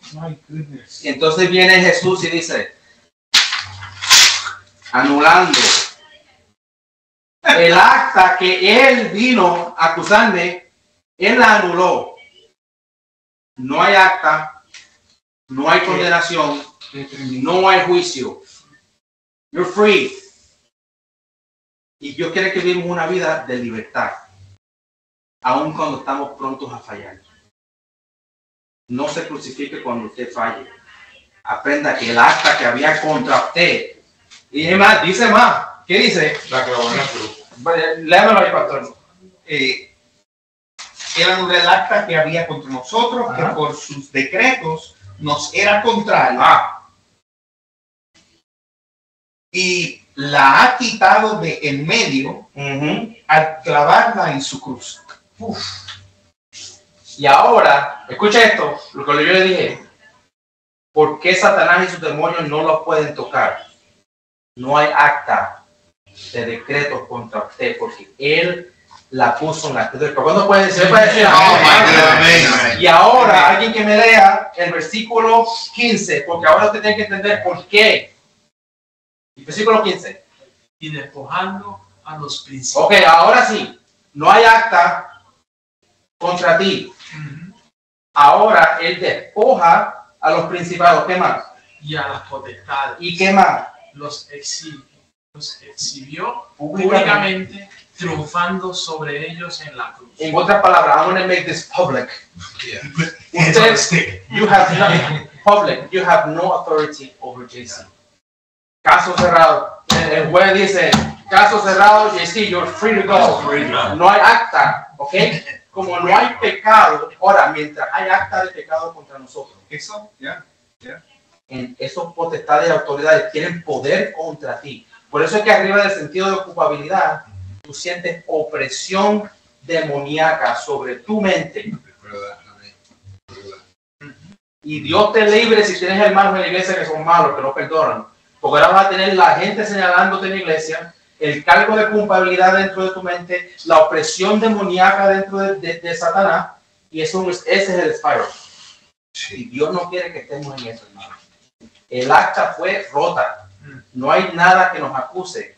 Y entonces viene Jesús y dice, anulando el acta que Él vino a acusarme, Él la anuló. No hay acta, no hay condenación, no hay juicio. You're free. Y Dios quiere que vivamos una vida de libertad, aun cuando estamos prontos a fallar. No se crucifique cuando usted falle. Aprenda que el acta que había contra usted, y dice más, ¿qué dice? La clavó en la cruz. Léamelo ahí, pastor. Él anuló el acta que había contra nosotros, que por sus decretos nos era contrario. Y la ha quitado de en medio al clavarla en su cruz. Y ahora, escucha esto, lo que yo le dije. ¿Por qué Satanás y sus demonios no lo pueden tocar? No hay acta de decretos contra usted, porque Él la puso en la cruz. ¿Cuándo puede decir? Puede decir Oh, my amén. God, amén. Y ahora alguien que me lea el versículo 15, porque ahora usted tiene que entender por qué. El versículo 15. Y despojando a los principales. Ok, ahora sí, no hay acta contra ti. Ahora él despoja a los principados. ¿Qué más? Y a las potestades. ¿Y qué más? Los exhibió públicamente, triunfando sobre ellos en la cruz. En otras palabras, I'm going to make this public. Hands on the stick. You have no public. You have no authority over JC. Caso cerrado. El juez dice, caso cerrado, JC, you're free to go. No hay acta, ¿ok? Como no hay pecado, ahora, mientras hay acta de pecado contra nosotros, Eso, ya. en esos potestades y autoridades tienen poder contra ti. Por eso es que arriba del sentido de culpabilidad, tú sientes opresión demoníaca sobre tu mente. Y Dios te libre si tienes hermanos en la iglesia que son malos, que no perdonan. Porque ahora vas a tener la gente señalándote en la iglesia, el cargo de culpabilidad dentro de tu mente, la opresión demoníaca dentro de Satanás, y ese es el spiral. Y Dios no quiere que estemos en eso, hermano. El acta fue rota. No hay nada que nos acuse.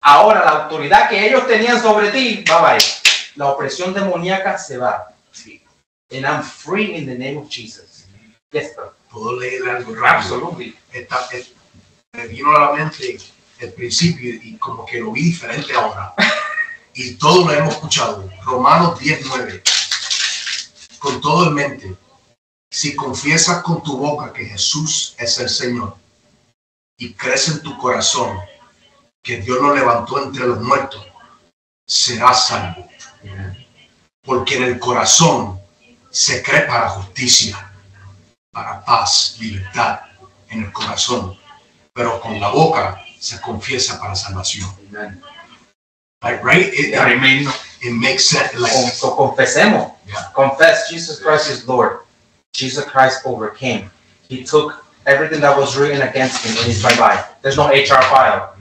Ahora la autoridad que ellos tenían sobre ti va a ir. La opresión demoníaca se va. And I'm free in the name of Jesus. Yes, bro. Puedo leer algo rápido. Absolutely. Me vino a la mente el principio y como que lo vi diferente ahora. Y todo lo hemos escuchado. Romanos 10:9. Con todo en mente, si confiesas con tu boca que Jesús es el Señor y crees en tu corazón que Dios lo levantó entre los muertos, serás salvo. Porque en el corazón se cree para justicia, para paz, libertad en el corazón, pero con la boca se confiesa para salvación. Amen. Like, right? It makes sense. Like, So confesemos. Yeah. Confess Jesus Christ is Lord. Jesus Christ overcame. He took everything that was written against him in his bye-bye. There's no HR file.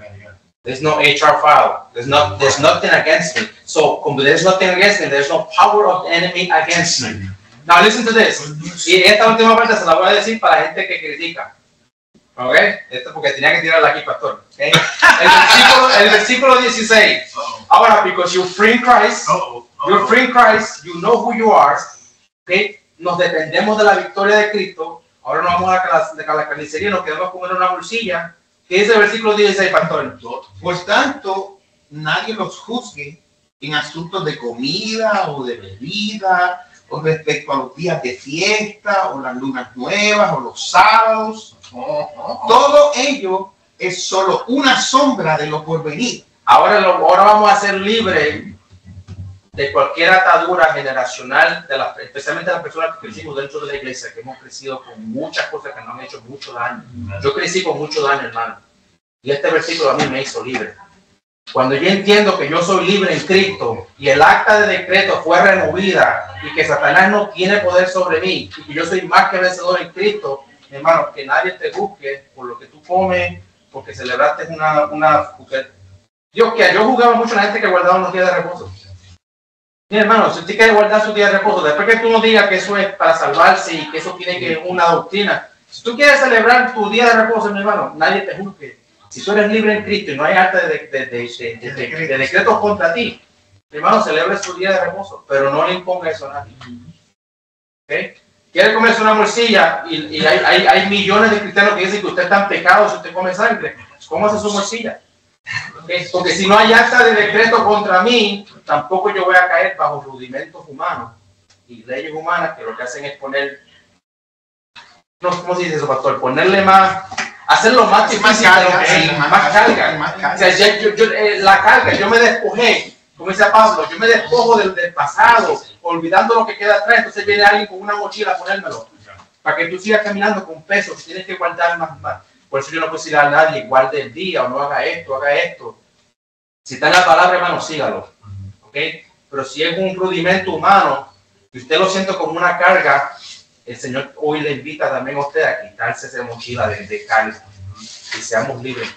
There's no HR file. There's nothing against me. So there's nothing against me. There's no power of the enemy against me. Now listen to this. Y esta última parte se la voy a decir para la gente que critica. ¿Ok? Esto porque tenía que tirarla aquí, pastor. ¿Okay? El versículo 16. Ahora, because you're free in Christ, you're free in Christ, you know who you are. ¿Okay? Nos dependemos de la victoria de Cristo. Ahora nos vamos a la carnicería y nos quedamos comer una bolsilla. ¿Qué dice el versículo 16, pastor? Por tanto, nadie los juzgue en asuntos de comida o de bebida, o respecto a los días de fiesta, o las lunas nuevas, o los sábados. Todo ello es solo una sombra de lo por venir. Ahora vamos a ser libres de cualquier atadura generacional, especialmente las personas que crecimos dentro de la iglesia, que hemos crecido con muchas cosas que nos han hecho mucho daño. Yo crecí con mucho daño, hermano. Y este versículo a mí me hizo libre. Cuando yo entiendo que yo soy libre en Cristo y el acta de decreto fue removida y que Satanás no tiene poder sobre mí y que yo soy más que vencedor en Cristo, hermano, que nadie te busque por lo que tú comes, porque celebraste porque yo jugaba mucho a la gente que guardaba unos días de reposo. Mira, hermano, si usted quiere guardar su día de reposo, después que tú no digas que eso es para salvarse y que eso tiene que una doctrina, si tú quieres celebrar tu día de reposo, mi hermano, nadie te juzgue. Si tú eres libre en Cristo y no hay acta de decretos contra ti, mi hermano, celebre su día de reposo, pero no le imponga eso a nadie. ¿Okay? Quiere comerse una morcilla y hay millones de cristianos que dicen que usted está en pecado si usted come sangre. Cómase su morcilla. ¿Okay? Porque si no hay acta de decreto contra mí, tampoco yo voy a caer bajo rudimentos humanos y leyes humanas que lo que hacen es poner, no, ¿cómo se dice eso, pastor? Ponerle más, hacerlo más difícil, más carga. O sea, la carga, yo me despojé, como dice Pablo, yo me despojo del pasado, olvidando lo que queda atrás. Entonces viene alguien con una mochila a ponérmelo, para que tú sigas caminando con peso, que tienes que guardar más. Por eso yo no puedo decir a nadie, guarde el día, o no haga esto. Si está en la palabra, hermano, sígalo. ¿Okay? Pero si es un rudimento humano, y usted lo siente como una carga, el Señor hoy le invita también a usted a quitarse esa mochila de carga. Y seamos libres.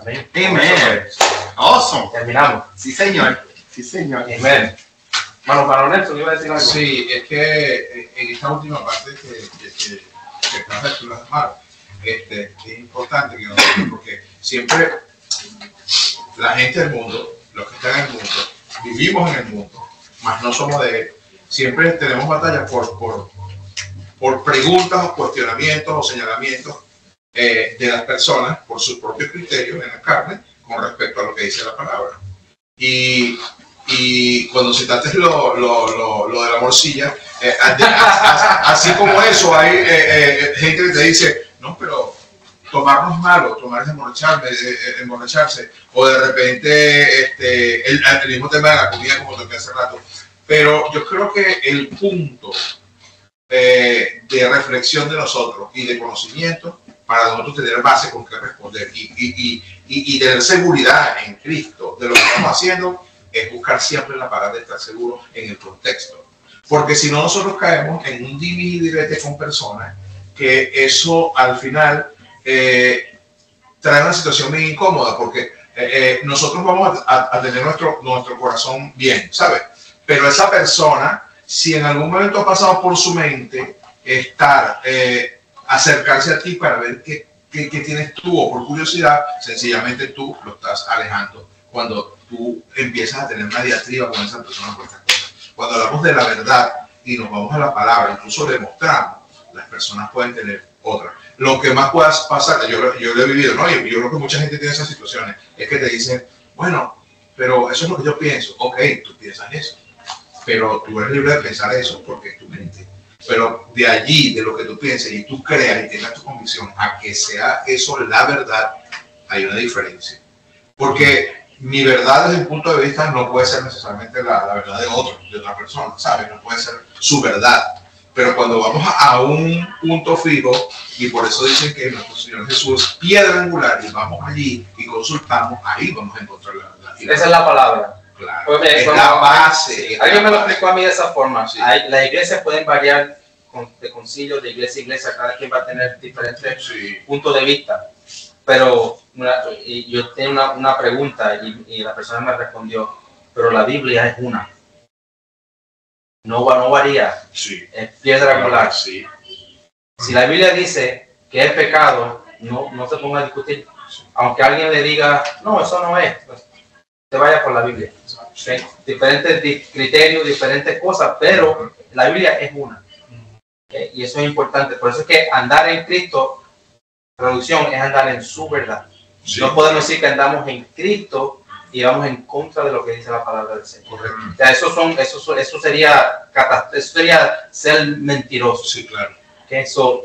Amén. Amen. Awesome. Terminamos. Sí, señor. Sí, señor. Amén. Mano Nelson, iba a decir algo. Sí, es que en esta última parte que acabas de plasmar, es importante que nosotros, porque siempre la gente del mundo, los que están en el mundo, vivimos en el mundo, mas no somos de él. Siempre tenemos batallas por preguntas o cuestionamientos o señalamientos de las personas por sus propios criterios en la carne con respecto a lo que dice la palabra. Y cuando citaste lo de la morcilla, así como eso, hay gente que te dice, no, pero tomar no es malo, tomar es emborracharse, o de repente el mismo tema de la comida, como toqué hace rato. Pero yo creo que el punto de reflexión de nosotros y de conocimiento para nosotros tener base con qué responder y tener seguridad en Cristo de lo que estamos haciendo es buscar siempre la palabra de estar seguro en el contexto. Porque si no, nosotros caemos en un dividirete con personas que eso al final trae una situación muy incómoda porque nosotros vamos a tener nuestro corazón bien, ¿sabes? Pero esa persona, si en algún momento ha pasado por su mente estar, acercarse a ti para ver qué tienes tú o por curiosidad, sencillamente tú lo estás alejando cuando tú empiezas a tener una diatriba con esa persona por estas cosas. Cuando hablamos de la verdad y nos vamos a la palabra, incluso demostramos, las personas pueden tener otra. Lo que más pueda pasar, yo lo he vivido, ¿no? Yo creo que mucha gente tiene esas situaciones, es que te dicen, bueno, pero eso es lo que yo pienso. Ok, tú piensas eso, pero tú eres libre de pensar eso porque es tu mente. Pero de allí, de lo que tú pienses y tú creas y tengas tu convicción a que sea eso la verdad, hay una diferencia. Porque mi verdad desde el punto de vista no puede ser necesariamente la verdad de otra persona, ¿sabes? No puede ser su verdad. Pero cuando vamos a un punto fijo, y por eso dicen que nuestro Señor Jesús es piedra angular, y vamos allí y consultamos, ahí vamos a encontrar la Esa es la palabra. Claro, pues es la base. Sí. Alguien me lo explicó a mí de esa forma. Sí. Las iglesias pueden variar de concilio, de iglesia a iglesia, cada quien va a tener diferentes puntos de vista. Pero yo tengo una pregunta y la persona me respondió, pero la Biblia es una. No varía. Sí. Es piedra angular. Sí. Si la Biblia dice que es pecado, no se ponga a discutir. Aunque alguien le diga, no, eso no es, pues, te vaya por la Biblia. ¿Okay? Diferentes criterios, diferentes cosas, pero la Biblia es una. ¿Okay? Y eso es importante. Por eso es que andar en Cristo, traducción, es andar en su verdad. Sí. No podemos decir que andamos en Cristo y vamos en contra de lo que dice la palabra del Señor. O sea, eso sería ser mentiroso. Sí, claro. Okay? So,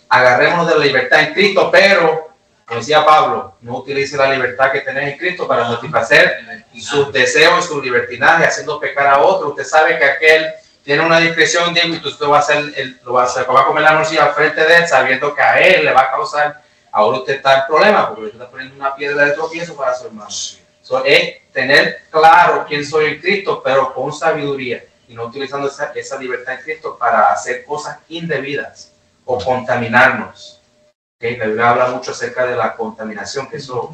agarrémonos de la libertad en Cristo, pero, como decía Pablo, no utilice la libertad que tenés en Cristo para satisfacer sus deseos y su libertinaje, haciendo pecar a otro. Usted sabe que aquel tiene una discreción, y usted va a comer la morcilla al frente de él, sabiendo que a él le va a causar, ahora usted está en problema, porque usted está poniendo una piedra de tropiezo para su hermano. So, es tener claro quién soy en Cristo, pero con sabiduría, y no utilizando esa libertad en Cristo para hacer cosas indebidas o contaminarnos. ¿Okay? La Biblia habla mucho acerca de la contaminación, que eso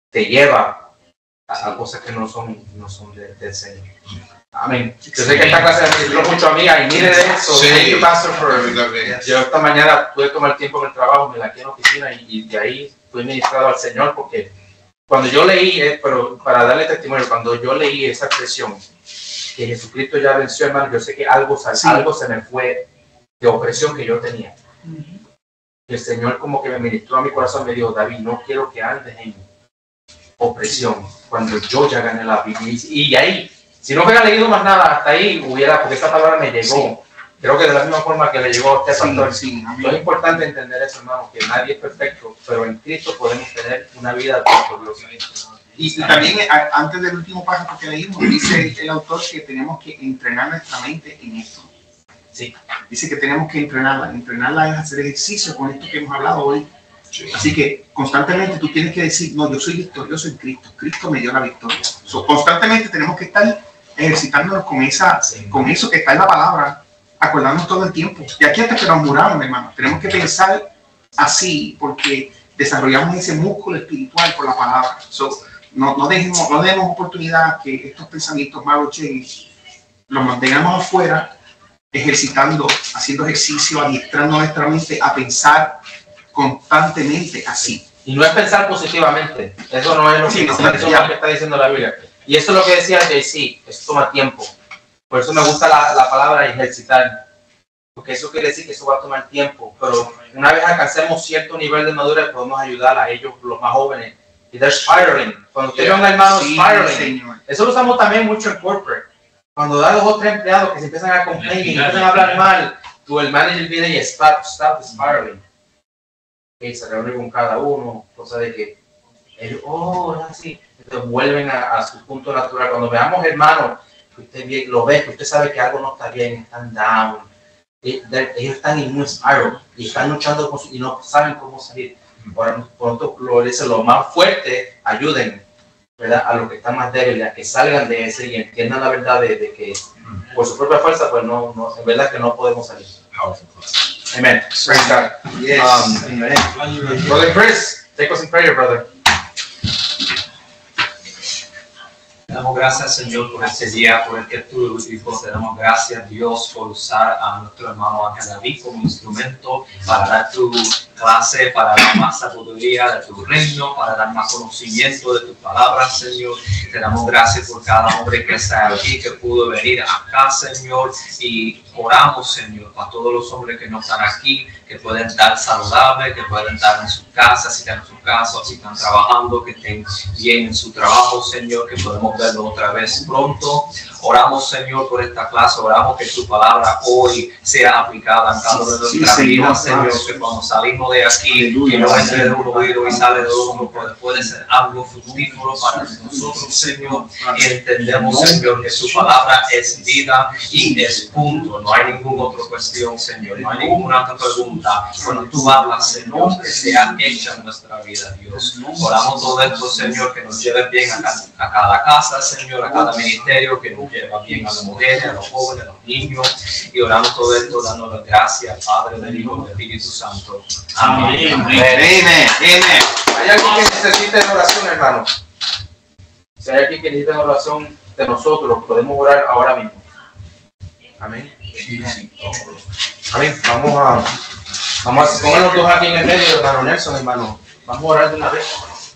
te lleva a cosas que no son del Señor. Amén. Yo sé que esta clase me sirvió mucho a mí, y mire eso. Sí. Thank you, Pastor, yo esta mañana pude tomar tiempo en el trabajo, me la quedé en la oficina y de ahí fui ministrado al Señor, porque cuando yo leí, pero para darle testimonio, cuando yo leí esa expresión que Jesucristo ya venció, hermano, yo sé que algo se me fue de opresión que yo tenía. Y el Señor como que me ministró a mi corazón, me dijo, David, no quiero que andes en opresión cuando yo ya gané la vida. Y ahí, si no hubiera leído más nada, hasta ahí porque esa palabra me llegó. Sí. Creo que de la misma forma que le llegó a usted, pastor. Sí. Es importante entender eso, hermano, que nadie es perfecto, pero en Cristo podemos tener una vida victoriosa. Y también, antes del último paso que leímos, dice el autor que tenemos que entrenar nuestra mente en esto. Sí. Dice que tenemos que entrenarla. Entrenarla es hacer ejercicio con esto que hemos hablado hoy. Sí. Así que constantemente tú tienes que decir, no, yo soy victorioso en Cristo. Cristo me dio la victoria. Constantemente tenemos que estar ejercitándonos con eso que está en la palabra, acordarnos todo el tiempo. Y aquí hasta que nos muramos, hermano, tenemos que pensar así porque desarrollamos ese músculo espiritual por la palabra. no demos oportunidad que estos pensamientos malos lleguen, los mantengamos afuera, ejercitando, haciendo ejercicio, adiestrando nuestra mente a pensar constantemente así. Y no es pensar positivamente, eso no es lo que, que está diciendo la Biblia. Y eso es lo que decía JC, eso toma tiempo. Por eso me gusta la palabra ejercitar, porque eso quiere decir que eso va a tomar tiempo. Pero una vez alcancemos cierto nivel de madurez, podemos ayudar a ellos, los más jóvenes. Y they're spiraling. Cuando usted ve a un hermano spiraling, eso lo usamos también mucho en corporate. Cuando da 2 o 3 empleados que se empiezan a complain y empiezan a hablar mal, el manager viene y stop the spiraling. Y se reúne con cada uno, cosa de que ellos, es así. Entonces vuelven a su punto natural. Cuando veamos hermanos, que usted lo ve, que usted sabe que algo no está bien, están down, ellos están en un spiral y están luchando y no saben cómo salir. Por pronto lo dice, lo más fuerte, ayuden, ¿verdad?, a los que están más débiles, a que salgan de ese y entiendan la verdad de que por su propia fuerza, pues no, en verdad que no podemos salir. Amen. Praise God. Yes. Amen. Brother Chris, take us in prayer, brother. Te damos gracias, Señor, por este día, por este tu hijo. Te damos gracias, Dios, por usar a nuestro hermano Ángel David como instrumento para dar tu clase, para dar más sabiduría de tu reino, para dar más conocimiento de tus palabras, Señor. Te damos gracias por cada hombre que está aquí, que pudo venir acá, Señor, y oramos, Señor, para todos los hombres que no están aquí, que pueden estar saludables, que pueden estar en su casa, si están en su casa, si están trabajando, que estén bien en su trabajo, Señor, que podemos verlo otra vez pronto. Oramos, Señor, por esta clase, oramos que tu palabra hoy sea aplicada en cada una de nuestras vidas, Señor, que cuando salimos de aquí, que no entre de un oído y sale de otro, pues puede ser algo fructífero para nosotros, Señor, y entendemos, Señor, que su palabra es vida y es punto, no hay ninguna otra cuestión, Señor, no hay ninguna otra pregunta. Cuando tú hablas, Señor, que sea hecha en nuestra vida, Dios. Oramos todo esto, Señor, que nos lleve bien a cada casa, Señor, a cada ministerio, que nos lleve bien a las mujeres, a los jóvenes, a los niños, y oramos todo esto dándole gracias, Padre, del Hijo, del Espíritu Santo. Amén. Amén. ¿Hay alguien que necesite oración, hermano? Si hay alguien que necesita oración de nosotros, podemos orar ahora mismo. Amén. Amén. Vamos a poner los dos aquí en el medio, hermano Nelson, hermano. Vamos a orar de una vez.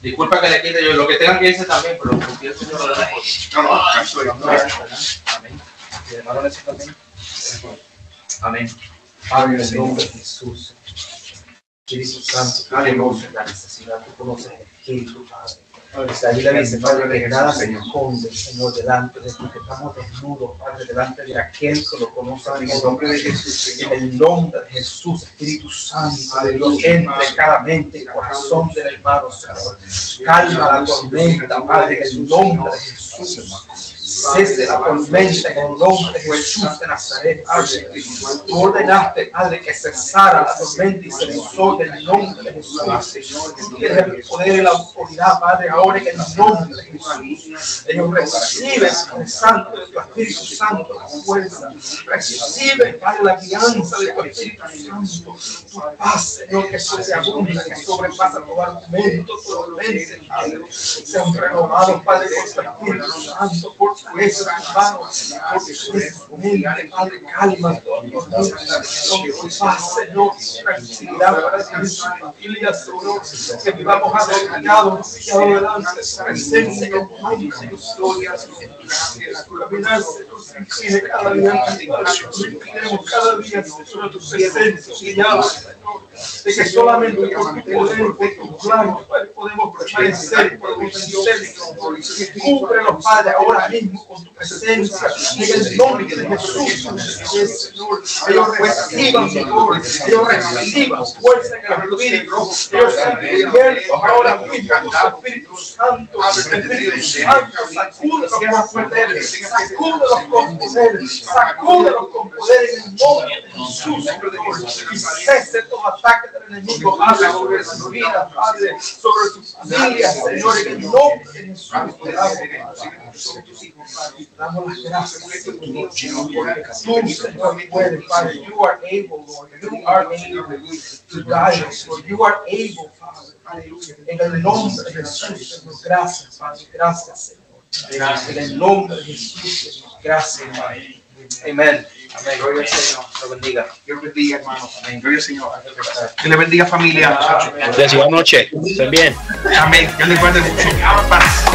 Disculpa que le quite yo lo que tengan que irse también, pero confío el Señor lo damos. No, Amén. Y hermano Nelson también. Amén. Padre, en el nombre de Jesús. Espíritu Santo, aleluya, la necesidad, tú conoces el Espíritu, Padre. La Biblia dice, Padre, que nada se esconde, Señor, delante de ti, que estamos desnudos, Padre, delante de aquel que lo conoce, en el nombre de Jesús, en el nombre de Jesús, Espíritu Santo, de Dios, entre cada mente y corazón del hermano, Señor. Calma la tormenta, Padre, en el nombre de Jesús. Cese la tormenta en el nombre de Jesús de Nazaret, Padre. Tú ordenaste, Padre, que cesara la tormenta y se disolvió en el nombre de Jesús. Tú tienes el poder y la autoridad, Padre, ahora en el nombre de Jesús. Ellos reciben, Padre Santo, de tu Espíritu Santo, la fuerza. Reciben, Padre, la guianza de tu Espíritu Santo. Tu paz, Señor, que sobreabunda, que sobrepasa todo argumento, todo vence, Padre. Sean renovados, Padre, por tu Espíritu Santo, por tu eso, hermano, porque es Padre, calma todo, paz, Señor, tranquilidad para su familia, Señor, que vivamos adelante, y adelante, presencia en tu nombre, Señor, gloria, caminar, Señor, tranquile cada día, queremos cada día, Señor, tu presencia, Señor, de que solamente por tu poder, por tu plan, Padre, podemos permanecer, podemos vencer, cubre los padres ahora mismo con tu presencia, en el nombre de Jesús, Señor. Ellos reciban, Señor, ellos reciban fuerza en el Espíritu, ellos sean cubiertos ahora mismo con tu Espíritu Santo, Espíritu Santo, sacude los poderes, sacúdelos con poder, sacúdelos con poder en el nombre de Jesús, Señor, y cese todo ataque del enemigo, Padre, sobre su vida, Padre, sobre sus familias, Señor, en el nombre de Jesús. Damos las gracias, Señor, tú, Señor, puedes, Father. You are able, Lord. You are able to guide us, Lord. You are able, Father. En el nombre de Jesús, Señor. Gracias, Padre. Gracias, Señor. En el nombre de Jesús, Señor. Gracias, Padre. Amén. Amén. Gloria al Señor. Lo bendiga. Dios bendiga, hermano. Amén. Gloria al Señor. Que le bendiga, familia. Buenas noches. Estén bien. Amén. Dios les guarde mucho. Paz.